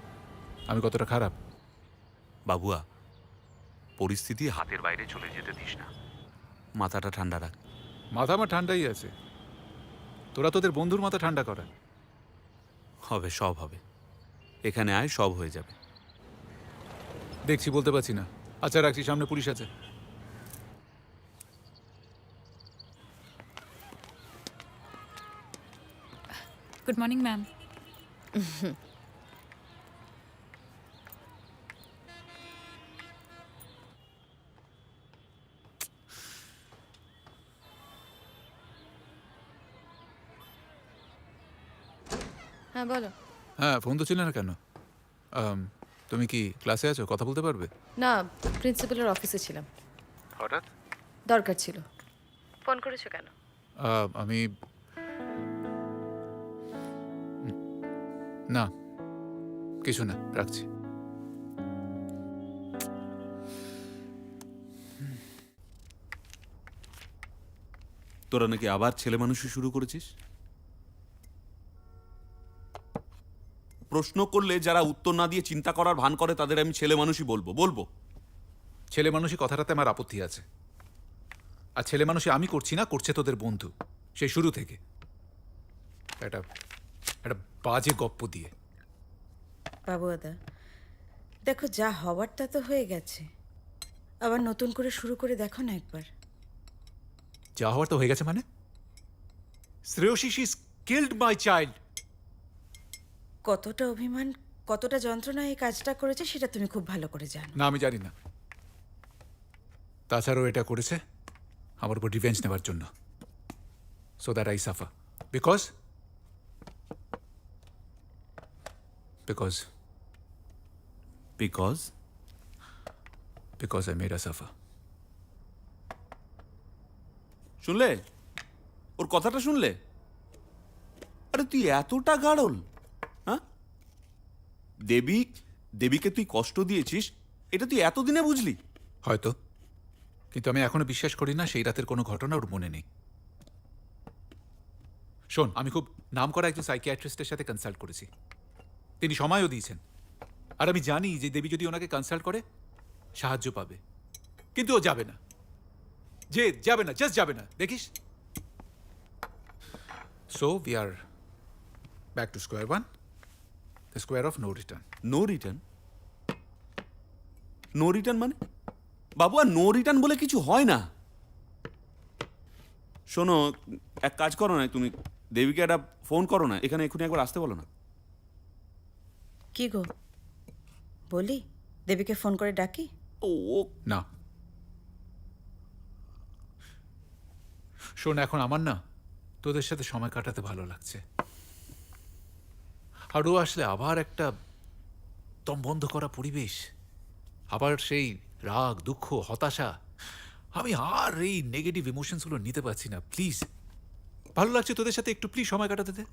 আমি কতটা খারাপ? বাবুয়া, পরিস্থিতি হাতের বাইরে চলে যেতে দিস না, মাথাটা ঠান্ডা রাখ। মাথা আমার ঠান্ডাই আছে, তোরা তোদের বন্ধুর মাথা ঠান্ডা করা। হবে, সব হবে। এখানে আয়, সব হয়ে যাবে। দেখছি, বলতে পারছি না। আচ্ছা রাখছি, সামনে পুলিশ আছে। Good morning ma'am. হ্যাঁ বলো। হ্যাঁ, ফোন তো ছিল না কেন? তুমি কি ক্লাসে আছো? কথা বলতে পারবে? না, প্রিন্সিপালের অফিসে ছিলাম, হঠাৎ দরকার ছিল। ফোন করেছো কেন? আমি না, কিছু না, রাখছি। তোরা নাকি আবার ছেলে মানুষই শুরু করেছিস? প্রশ্ন করলে যারা উত্তর না দিয়ে চিন্তা করার ভান করে তাদের আমি ছেলে মানুষই বলবো। ছেলে মানুষই কথাটাতে আমার আপত্তি আছে। আর ছেলে মানুষই আমি করছি না, করছে তোদের বন্ধু, সেই শুরু থেকে। একটা বাজে গপ্প দিয়ে। বাবু দাদা, দেখো, যা হওয়ার তা তো হয়ে গেছে, আবার নতুন করে শুরু করে দেখো না একবার। যা হওয়ার তো হয়ে গেছে মানে? Shreyasi, she killed my child. কতটা অভিমান, কতটা যন্ত্রণা এই কাজটা করেছে সেটা তুমি খুব ভালো করে জানো। না, আমি জানি না। তাছাড়াও এটা করেছে আমার উপর রিভেঞ্জ নেওয়ার জন্য, so that I suffer. Because I made her suffer. শুনলে ওর কথাটা? শুনলে? আরে তুই এতটা গাড়ল, হ্যাঁ? দেবীকে তুই কষ্ট দিয়েছিস, এটা তুই এতদিনে বুঝলি? হয়তো, কিন্তু আমি এখনো বিশ্বাস করি না সেই রাতের কোনো ঘটনা ওর মনে নেই। শোন, আমি খুব নাম করা একজন সাইকিয়াট্রিস্টের সাথে কনসাল্ট করেছি, তিনি সময়ও দিয়েছেন। আর আমি জানি যে দেবী যদি ওনাকে কনসাল্ট করে সাহায্য পাবে, কিন্তু ও যাবে না, জাস্ট যাবে না, দেখিস। So back to square one, the square of no return. No return? No return মানে? বাবু, আর নো রিটার্ন বলে কিছু হয় না। শোনো, এক কাজ করো না, তুমি দেবীকে একটা ফোন করো না, এখানে এক্ষুনি একবার আসতে বলো না। কি গো বলি, দেবীকে ফোন করে ডাকি? ও না, শোন, এখন আমার না তোদের সাথে সময় কাটাতে ভালো লাগছে। আর ও আসলে আবার একটা দম বন্ধ করা পরিবেশ, আবার সেই রাগ, দুঃখ, হতাশা। আমি আর এই নেগেটিভ ইমোশনসগুলো নিতে পারছি না। প্লিজ, ভালো লাগছে তোদের সাথে, একটু প্লিজ সময় কাটাতে দে।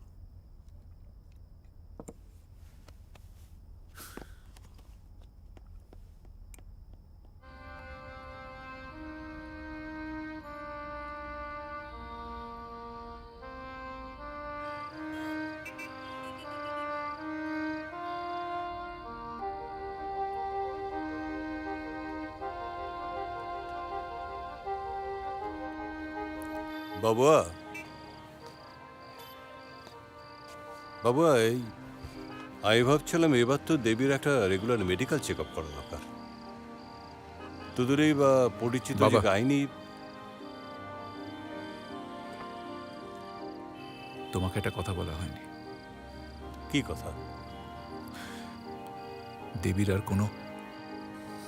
বাবুয়া, বাবুয়া, এই আমি ভাবছিলাম এবার তো দেবীর একটা রেগুলার মেডিকেল চেক আপ করা দরকার। তোদের এই বা পরিচিত যে গাইনি। তোমাকে একটা কথা বলা হয়নি। কি কথা? দেবীর আর কোনো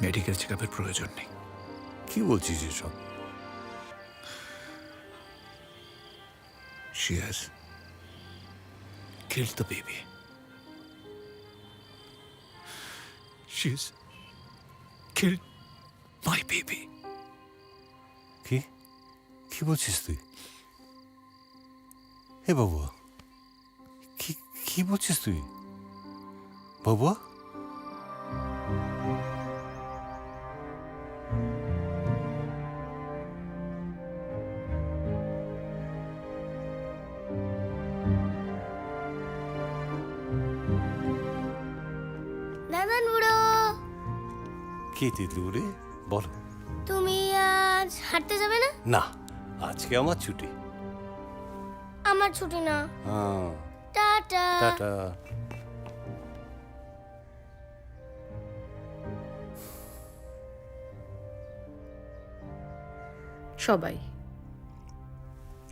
মেডিকেল চেক আপের প্রয়োজন নেই। কি বলছিস এসব? She has killed the baby. She's killed my baby. কি কি বলছিস তুই? হে বাবুয়া, কি কি বলছিস তুই বাবুয়া? দাদান বুড়ো, কে তিতলু রে? বল। তুমি আজ হাঁটতে যাবে না? না, আজকে আমার ছুটি। আমার ছুটি না। হ্যাঁ, টাটা। টাটা। সবাই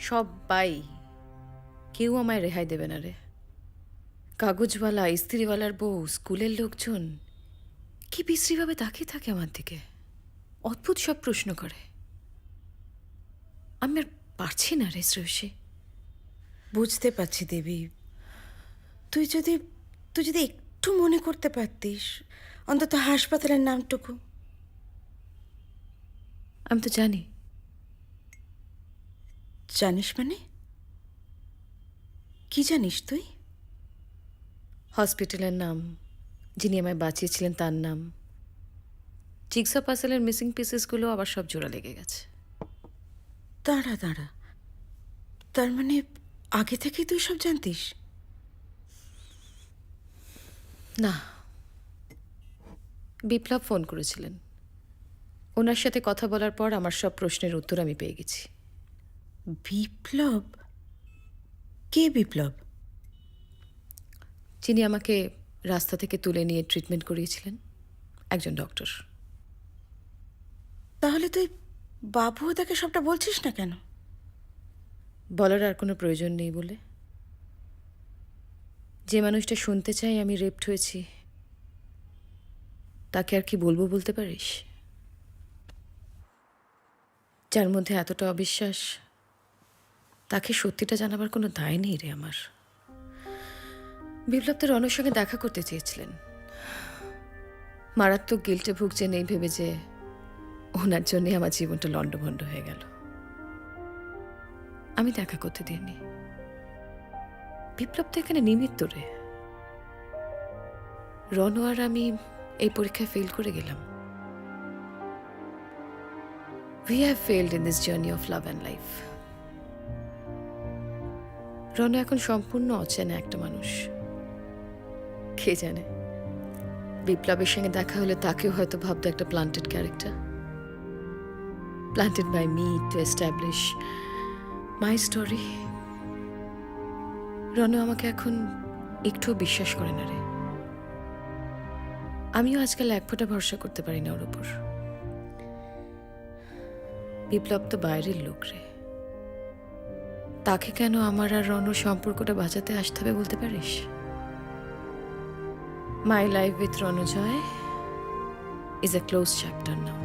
সবাই কেউ আমায় রেহাই দেবে না রে। কাগজওয়ালা, ইস্ত্রিওয়ালার বউ, স্কুলের লোকজন কি বিশ্রীভাবে তাকিয়ে থাকে আমার দিকে, অদ্ভুত সব প্রশ্ন করে। আমি আর পারছি না রে শ্রেয়সী। বুঝতে পারছি দেবী, তুই যদি একটু মনে করতে পারতিস, অন্তত হাসপাতালের নামটুকু। আমি তো জানি। জানিস মানে? কি জানিস তুই? হসপিটালের নাম, যিনি আমায় বাঁচিয়েছিলেন তার নাম, জিগসা পাজলের মিসিং পিসেসগুলো আবার সব জোড়া লেগে গেছে। দাঁড়া দাঁড়া, তার মানে আগে থেকেই তুই সব জানতিস? না, বিপ্লব ফোন করেছিলেন। ওনার সাথে কথা বলার পর আমার সব প্রশ্নের উত্তর আমি পেয়ে গেছি। বিপ্লব? কে বিপ্লব? যিনি আমাকে রাস্তা থেকে তুলে নিয়ে ট্রিটমেন্ট করিয়েছিলেন, একজন ডক্টর। তাহলে তুই বাবু তাকে সবটা বলছিস না কেন? বলার আর কোনো প্রয়োজন নেই বলে। যে মানুষটা শুনতে চাই আমি রেপড হয়েছি, তাকে আর কি বলবো বলতে পারিস? যার মধ্যে এতটা অবিশ্বাস, তাকে সত্যিটা জানাবার কোনো দায় নেই রে আমার। বিপ্লব তো রণর সঙ্গে দেখা করতে চেয়েছিলেন। মারাত্মক গিল্টে ভুগছেন এই ভেবে যে ওনার জন্যে আমার জীবনটা লণ্ডভণ্ড হয়ে গেল। আমি দেখা করতে দিইনি। বিপ্লব তো এখানে নিমিত্ত রে। রণ আর আমি এই পরীক্ষায় ফেল করে গেলাম। We have failed in this journey of love and life. রণ এখন সম্পূর্ণ অচেনা একটা মানুষ। কে জানে, বিপ্লবের সঙ্গে দেখা হলে তাকেও হয়তো ভাবতো একটা planted character, planted by me to establish my story. রণ আমাকে এখন একটু বিশ্বাস করে না রে। আমিও আজকাল এক ফোঁটা ভরসা করতে পারি না ওর উপর। বিপ্লব তো বাইরের লোক রে, তাকে কেন আমার আর রনর সম্পর্কটা বাঁচাতে আসতে হবে বলতে পারিস? My life with Ranjoy is a close chapter now.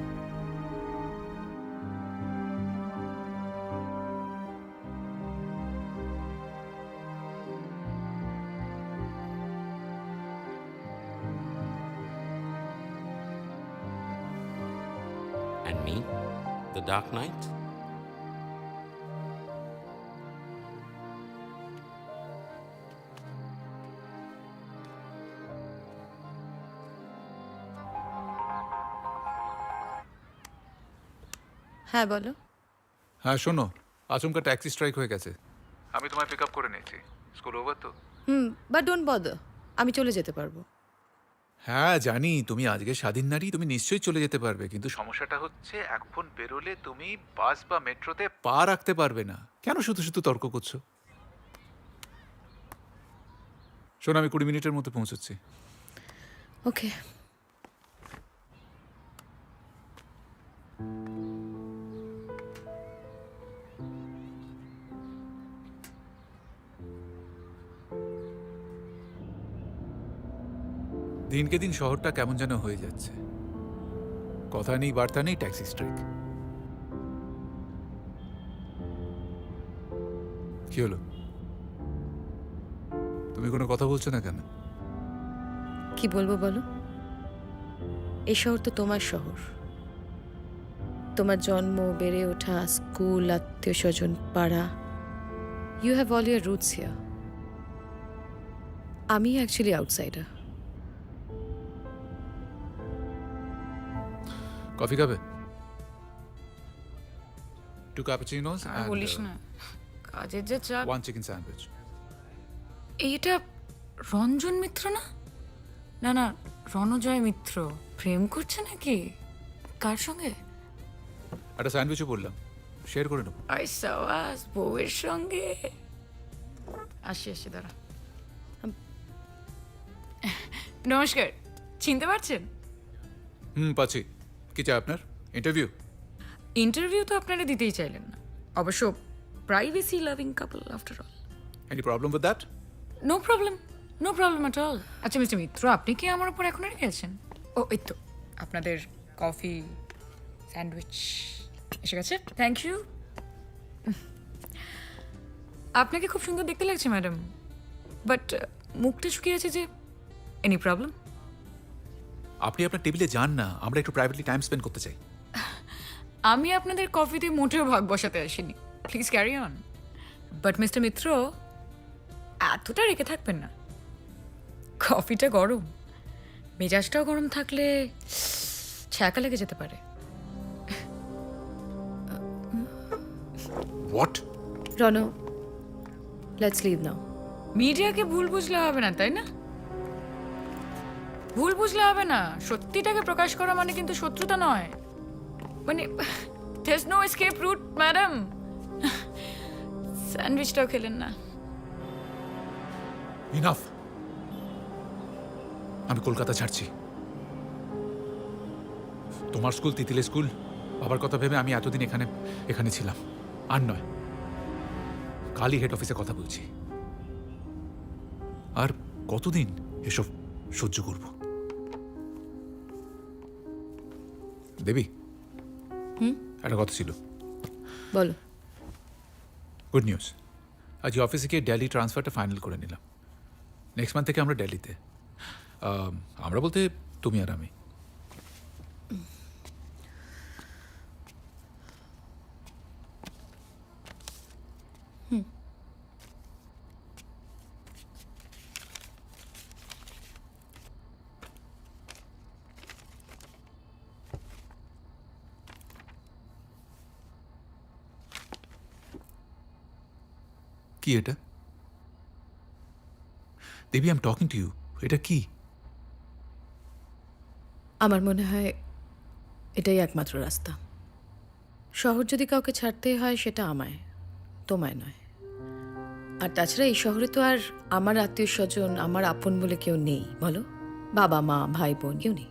And me, the Dark Knight? হ্যাঁ বলো। হ্যাঁ শোনো, আচমকা ট্যাক্সি স্ট্রাইক হয়ে গেছে। আমি তোমায় পিক আপ করে নিয়েছি। স্কুল ওভার তো? বাট ডোন্ট বদার, আমি চলে যেতে পারবো। হ্যাঁ জানি তুমি আজকে স্বাধীন নারী, তুমি নিশ্চয়ই চলে যেতে পারবে, কিন্তু সমস্যাটা হচ্ছে এখন বেরোলে তুমি বাস বা মেট্রোতে পা রাখতে পারবে না। কেন শুধু শুধু তর্ক করছো? শোনো, আমি 20 মিনিটের মধ্যে পৌঁছচ্ছি। ওকে। দিনকে দিন শহরটা কেমন যেন হয়ে যাচ্ছে। কথা নেই, বার্তা নেই, ট্যাক্সি স্ট্রাইক। কি হলো? তুমি কোনো কথা বলছো না কেন? কি বলবো বলো? এই শহর তো তোমার শহর, তোমার জন্ম, বেড়ে ওঠা, স্কুল, আত্মীয় স্বজন, পাড়া। You have all your roots here. আমি অ্যাকচুয়ালি আউটসাইডার। কফি খাবে? 2 ক্যাপুচিনোস আর বলিস না, কাজের যে চাপ। 1 চিকেন স্যান্ডউইচ। এইটা রঞ্জন মিত্র না? না না, রণজয় মিত্র। প্রেম করছে নাকি? কার সঙ্গে? একটা স্যান্ডউইচও বললাম, শেয়ার করে নেবো। আই সাওয়াস, বউয়ের সঙ্গে। আসি দাঁড়া। নমস্কার, চিনতে পারছেন? পাচ্ছি। কি চাই আপনার? ইন্টারভিউ? ইন্টারভিউ তো আপনারা দিতেই চাইলেন না। অবশ্য privacy loving couple after all. Any problem with that? No problem, no problem at all. আচ্ছা মিস্টার মিত্র, আপনি কি আমার উপর এখনো রেখে আছেন? ও এই তো আপনাদের কফি স্যান্ডউইচ এসে গেছে। Thank you. আপনাকে খুব সুন্দর দেখতে লাগছে ম্যাডাম, বাট মুখটা শুকিয়ে আছে যে। Any problem? আপনি আপনার টেবিলে যান না, আমরা একটু প্রাইভেটলি টাইম স্পেন্ড করতে চাই। আমি আপনাদের কফিতে মোটেও ভাগ বসাতে আসিনি, please carry on. But mister Mitra, এতটা রেখে থাকবেন না। কফিটা গরম, মেজাজটাও গরম থাকলে ছ্যাঁকা লেগে যেতে পারে। হোয়াট? রনো, লেটস লিভ নাও। মিডিয়াকে ভুল বুঝলে হবে না, তাই না? ভুল বুঝলে হবে না। সত্যিটাকে প্রকাশ করা মানে কিন্তু শত্রুতা নয়। মানে there's no escape route, madam. স্যান্ডউইচটাও খেলেন না। ইনাফ। আমি কলকাতা ছাড়ছি। তোমার স্কুল তিতিলে স্কুল, বাবার কথা ভেবে আমি এতদিন এখানে ছিলাম। আর নয়, কালই হেড অফিসে কথা বলছি। আর কতদিন এসব সহ্য করব? দেবী, একটা কথা ছিল। বলো। Good news. আজ অফিসে গিয়ে দিল্লি ট্রান্সফারটা ফাইনাল করে নিলাম। নেক্সট মান্থ থেকে আমরা দিল্লিতে। আমরা বলতে তুমি আর আমি। কি এটা? Devi, I am talking to you. এটা কি? আমার মনে হয় এটাই একমাত্র রাস্তা। শহর যদি কাউকে ছাড়তে হয়, সেটা আমায়, তোমায় নয়। আর তাছাড়া এই শহরে তো আর আমার আত্মীয় স্বজন, আমার আপন বলে কেউ নেই, বলো? বাবা মা ভাই বোন কেউ নেই।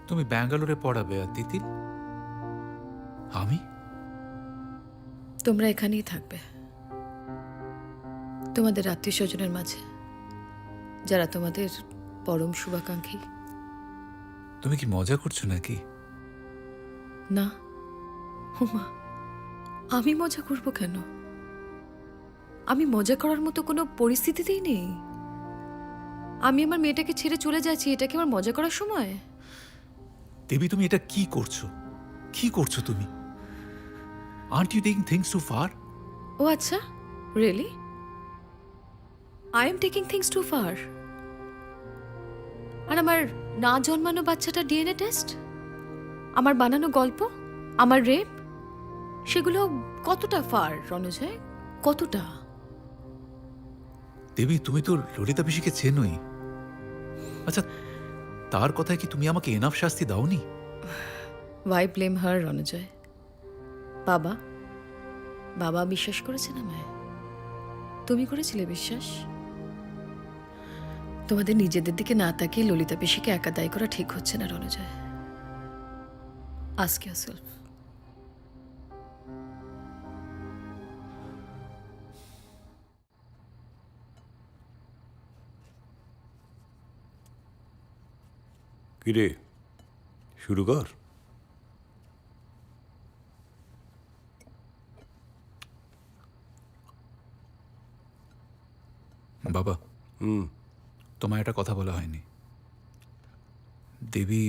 তুমি ব্যাঙ্গালোরে পড়াবে আর তিতিল? আমি? তোমরা এখানেই থাকবে, তোমাদের আত্মীয় স্বজনের মাঝে, যারা তোমাদের পরম শুভাকাঙ্ক্ষী। তুমি কি মজা করছো নাকি? না হুমা, আমি মজা করব কেন? আমি মজা করার মতো কোনো পরিস্থিতিতেই নেই। আমি আমার মেয়েটাকে ছেড়ে চলে যাচ্ছি, এটা কি আমার মজা করার সময়? দেবী, তুমি এটা কি করছো? কি করছো তুমি? Aren't you taking things too far? ও আচ্ছা, really? I am taking things too far? আর আমার না জন্মানো বাচ্চাটা ডিএনএ টেস্ট, আমার বানানো গল্প, আমার রেপ, সেগুলো কতটা ফার রণজয়, কতটা? দেবী, তুমি তো ললিতা পিসিকে চেনোই। আচ্ছা, তার কথায় কি তুমি আমাকে এনাফ শাস্তি দাওনি? ওয়াই ব্লেম হার রণজয়? বাবা বাবা বিশ্বাস করেছেন আমায়, তুমি করেছিলে বিশ্বাস? তোমাদের নিজেদের দিকে না তাকিয়ে ললিতা পিসিকে একা দায়ী করা ঠিক হচ্ছে না রণজয়। Ask yourself. কিরে, শুরু কর। বাবা, তোমায় একটা কথা বলা হয়নি। দেবী,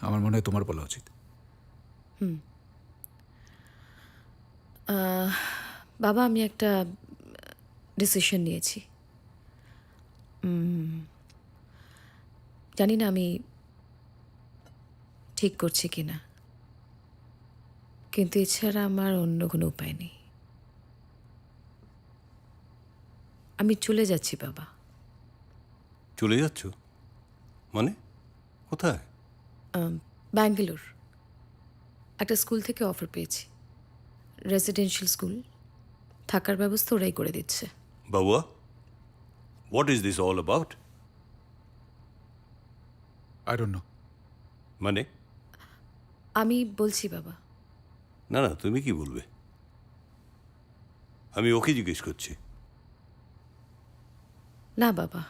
আমার মনে হয় তোমার বলা উচিত। বাবা, আমি একটা ডিসিশন নিয়েছি। জানি না আমি ঠিক করছি কিনা, কিন্তু এছাড়া আমার অন্য কোনো উপায় নেই। আমি চলে যাচ্ছি বাবা। চলে যাচ্ছ মানে? কোথায়? ব্যাঙ্গালোর। একটা স্কুল থেকে অফার পেয়েছি, রেসিডেন্সিয়াল স্কুল, থাকার ব্যবস্থা ওরাই করে দিচ্ছে। Babua, what is this all about? I don't know. মানে? আমি বলছি বাবা। না না, তুমি কি বলবে? আমি ওকে জিজ্ঞেস করছি। না বাবা,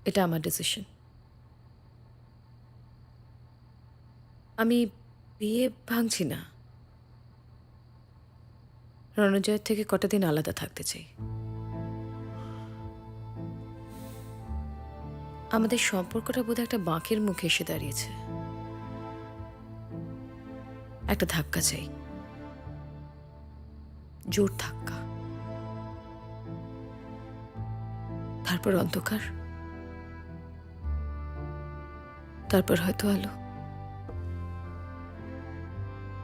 এটা আমার ডিসিশন। আমি বিয়ে ভাঙছি না, রণজয়ের থেকে কটা দিন আলাদা থাকতে চাই। আমাদের সম্পর্কটা বোধহয় একটা বাঁকের মুখে এসে দাঁড়িয়েছে। একটা ধাক্কা চাই, জোর ধাক্কা, তারপর অন্ধকার, তারপর হয়তো আলো।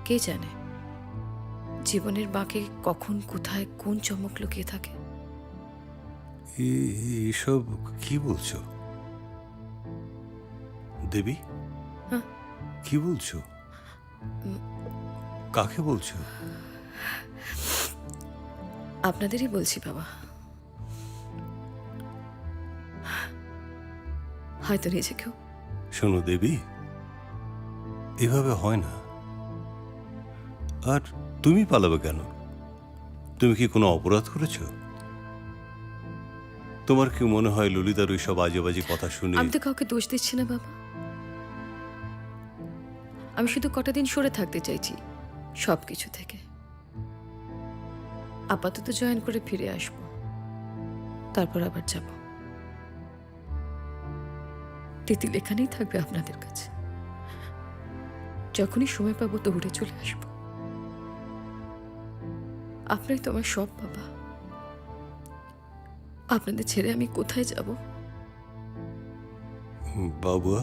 কে জানে জীবনের বাঁকে কখন কোথায় কোন চমক লুকিয়ে থাকে। এসব কি বলছো দেবী? হ্যাঁ? কি বলছো? কাকে বলছো? আপনাদেরই বলছি বাবা। হয়তো নিজেকেও। শোনো দেবী, এভাবে হয় না। আর তুমি পালাবে কেন? তুমি কি কোনো অপরাধ করেছো? তোমার কি মনে হয় ললিতার ওই সব আজে বাজে কথা শুনে? আমি তো কাউকে দোষ দিচ্ছি না বাবা। আমি শুধু কটা দিন সরে থাকতে চাইছি সবকিছু থেকে। আপাতত জয়েন করে ফিরে আসব, তারপর আবার যাব। তিতিল এখানেই থাকবে আপনাদের কাছে। যখনই সময় পাবো দৌড়ে চলে আসব। আপনাই তো আমার সব বাবা। আপনাদের ছেড়ে আমি কোথায় যাব? বাবুয়া,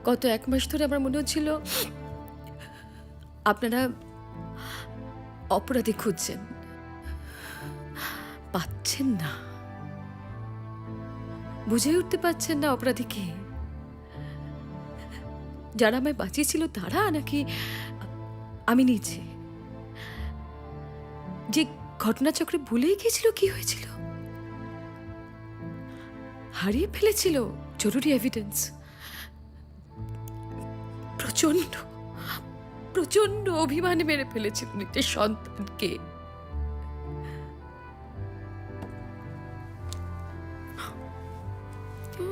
গত 1 মাস ধরে আমার মনে হচ্ছিল আপনারা অপরাধী খুঁজছেন, পাচ্ছেন না, বুঝে উঠতে পারছেন না অপরাধী কে। যারা আমায় বাঁচিয়েছিল তারা, নাকি আমি নিজে? যে ঘটনাচক্রে ভুলেই গিয়েছিল কি হয়েছিল, হারিয়ে ফেলেছিল জরুরি এভিডেন্স। প্রচন্ড প্রচন্ড অভিমানে মেরে ফেলেছিল নিজের সন্তানকে।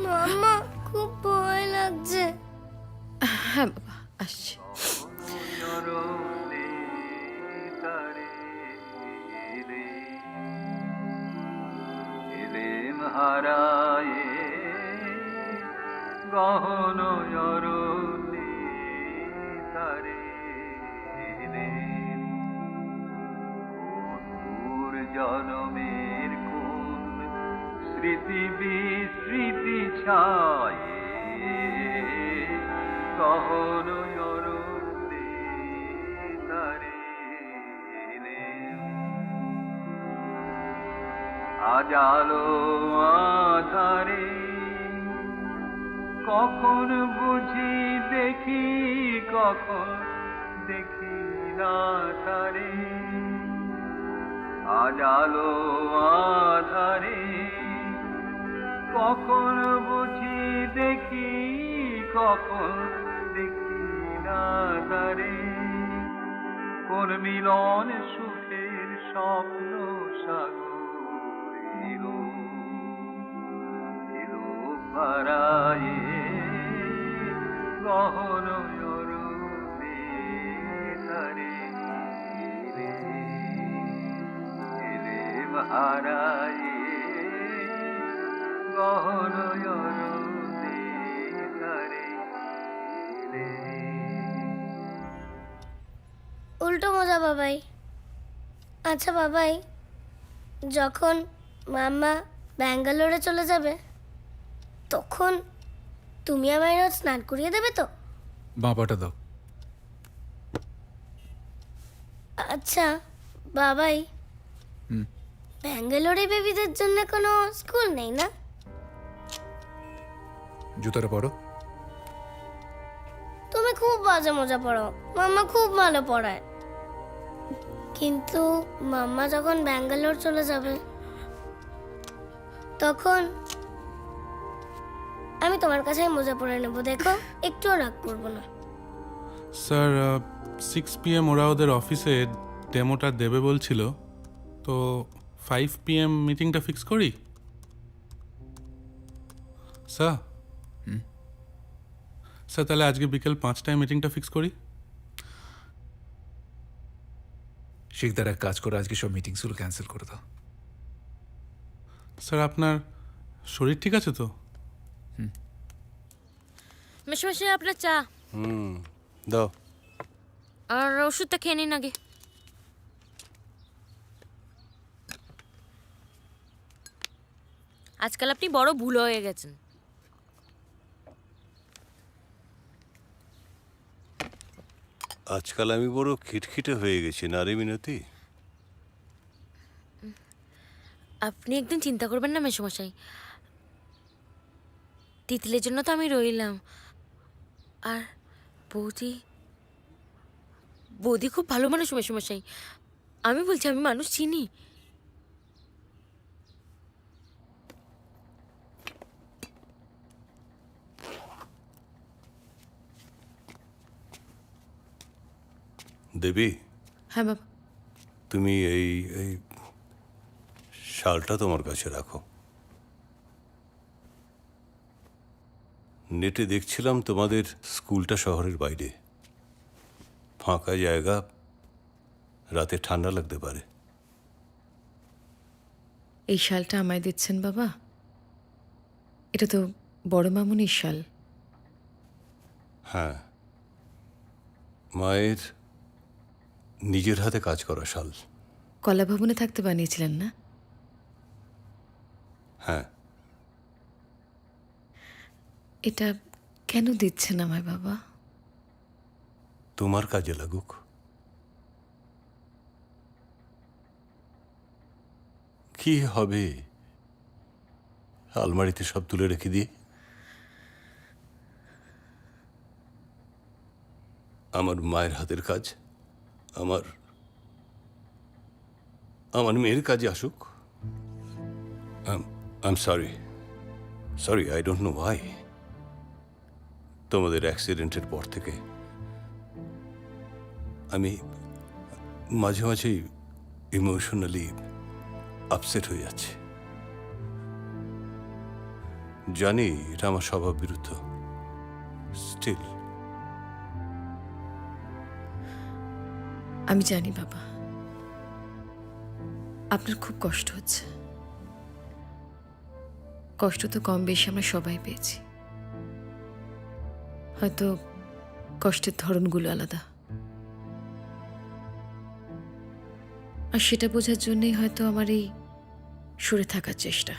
মামা, খুব ভয় লাগছে। হ্যাঁ বাবা, আসছি। হারায়ে গহন অরণ্যে তারে দূর জনমের কোন স্মৃতি বিস্মৃতি ছায়ে গহন অরণ্যে তারে আজালো আধারে কখন বুঝি দেখি, কখন দেখি না তারে। আজালো আধারে কখন বুঝি দেখি, কখন দেখি না তারে। কোন মিলন সুখের স্বপ্ন সাগর হারায়ে গহন অরণ্যে তারে হারায়ে গহন অরণ্যে তারে। উল্টো মজা বাবাই। আচ্ছা বাবাই, যখন মাম্মা ব্যাঙ্গালোরে চলে যাবে তখন তুমি আমায় রোজ স্নান করিয়ে দেবে তো? বাবাটা দাও। আচ্ছা বাবাই, ব্যাঙ্গালোরে বেবিদের জন্য কোনো স্কুল নেই না? জুতোটা পরো। তুমি খুব বাজে মজা পড়াও, মাম্মা খুব ভালো পড়ায়। কিন্তু মাম্মা যখন ব্যাঙ্গালোর চলে যাবে তখন আমি তোমার কাছেই মজা পড়ে নেবো, দেখো একটুও রাগ করবো না। স্যার 6 PM ওরা ওদের অফিসে ডেমোটা দেবে বলছিল, তো 5 PM মিটিংটা ফিক্স করি স্যার। স্যার তাহলে আজকে বিকেল 5টায় মিটিংটা ফিক্স করি। শিকদার এক কাজ করে আজকে সব মিটিংসগুলো ক্যান্সেল করে দাও। স্যার আপনার শরীর ঠিক আছে তো? মেশমশাই আপনার চা। দাও। আর ওষুধটা খেয়ে নিন আগে। আজকাল আপনি বড় ভুল হয়ে গেছেন। আজকাল আমি বড় খিটখিটে হয়ে গেছি না রে মিনতি? আপনি একদিন চিন্তা করবেন না মেশমশাই, তিতলের জন্য তো আমি রইলাম। আর বৌদি বৌদি খুব ভালো মানুষ মেশমশাই, আমি বলছি আমি মানুষ চিনি। দেবী, হ্যাঁ বাবা। তুমি এই এই শালটা তোমার কাছে রাখো। নেটে দেখছিলাম তোমাদের স্কুলটা শহরের বাইরে, ফাঁকা জায়গা, রাতে ঠান্ডা লাগতে পারে। এই শালটা আমায় দিচ্ছেন বাবা? এটা তো বড় মামুনির শাল। হ্যাঁ, মায়ের নিজের হাতে কাজ করা শাল। কলা ভবনে থাকতে বানিয়েছিলেন না? হ্যাঁ। এটা কেন দিচ্ছেন আমায় বাবা? তোমার কাজে লাগুক। কি হবে আলমারিতে সব তুলে রেখে দিয়ে? আমার মায়ের হাতের কাজ আমার আমার মেয়ের কাজে আসুক? I am sorry I don't no Y. তোমাদের অ্যাক্সিডেন্টের পর থেকে আমি মাঝে মাঝেই ইমোশনালি আপসেট হয়ে যাচ্ছে। জানি এটা আমার স্বভাব বিরুদ্ধ, স্টিল আমি জানি বাবা, আপনার খুব কষ্ট হচ্ছে। কষ্ট তো কম বেশি আমরা সবাই পেয়েছি, হয়তো কষ্টের ধরনগুলো আলাদা। আর সেটা বোঝার জন্যই হয়তো আমার এই সরে থাকার চেষ্টা।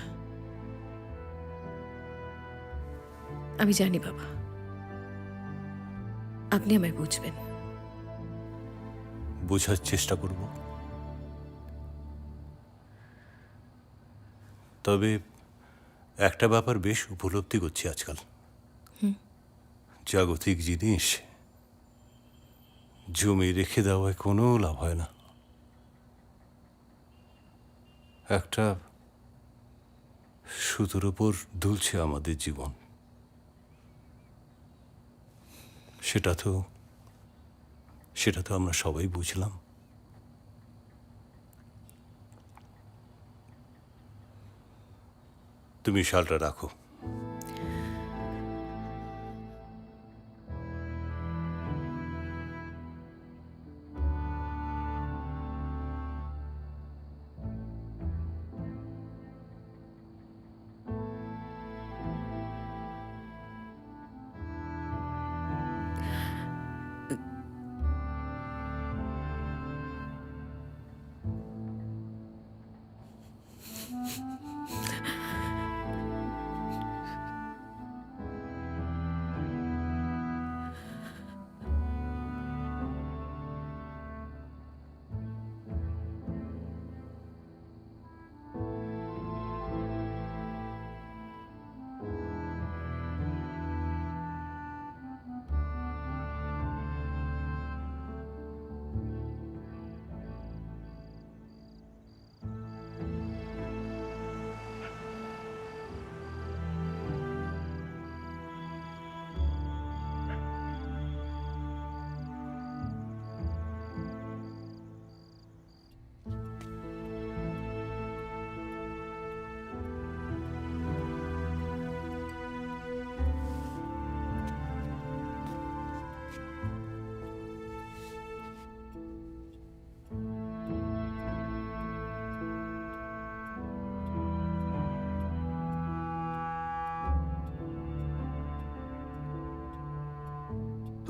আমি জানি বাবা, আপনি আমায় বুঝবেন। বোঝার চেষ্টা করব, তবে একটা ব্যাপার বেশ উপলব্ধি করছি আজকাল। জাগতিক জিনিস জমি রেখে দেওয়ায় কোনো লাভ হয় না। একটা সুতোর উপর দুলছে আমাদের জীবন, সেটা তো আমরা সবাই বুঝলাম। তুমি শালটা রাখো।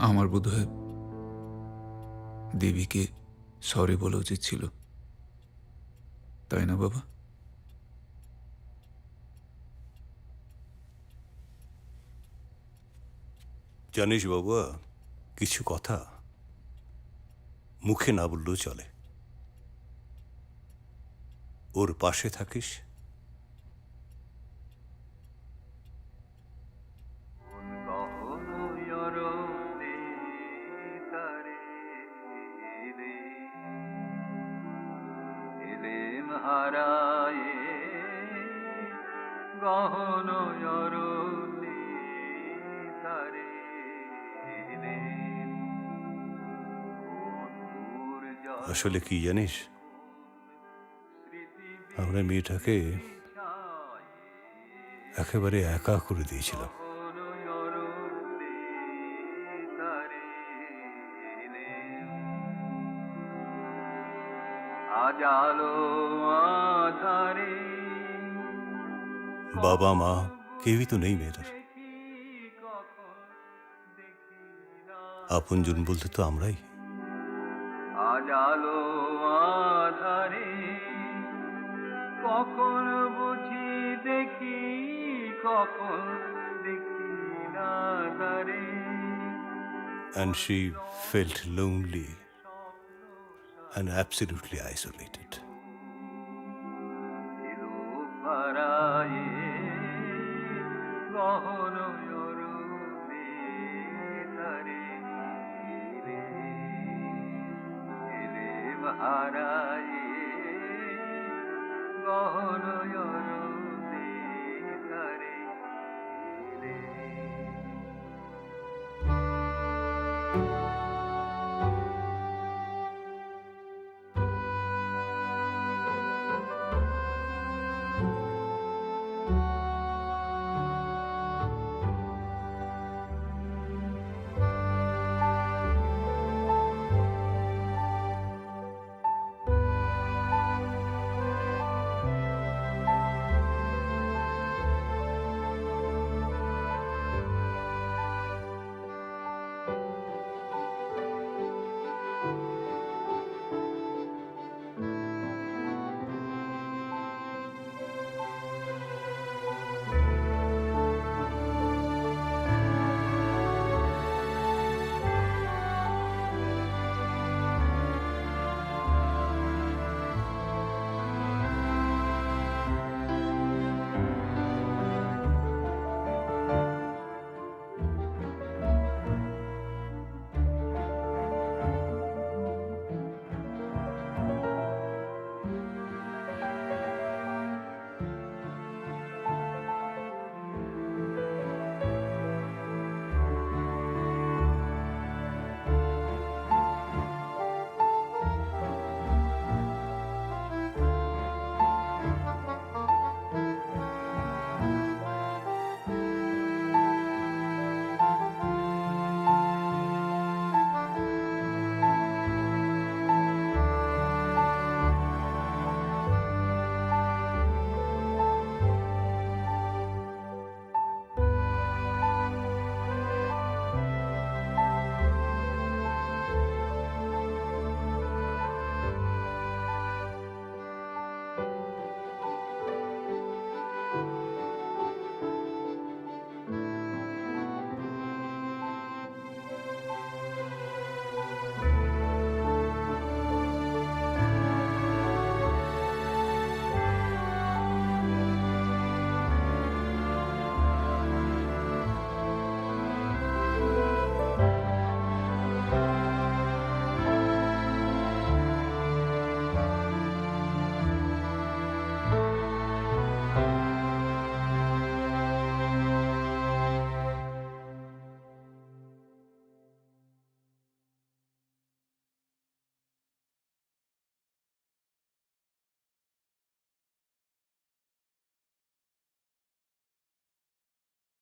আমার বোধহয় দেবীকে সরি বলা উচিত ছিল, তাই না বাবা? জানিস বাবুয়া, কিছু কথা মুখে না বললেও চলে। ওর পাশে থাকিস, আসলে কি জানিস, আমরা মেয়েটাকে একেবারে একা করে দিয়েছিলাম। বাবা মা কেউই তো নেই মেয়েটার। আপনজন বলতে তো আমরাই। আলো আধারে কখন বুঝি দেখি, কখন দেখি না তারে। And she felt lonely and absolutely isolated. গহন অরুণে তারে গহনয়া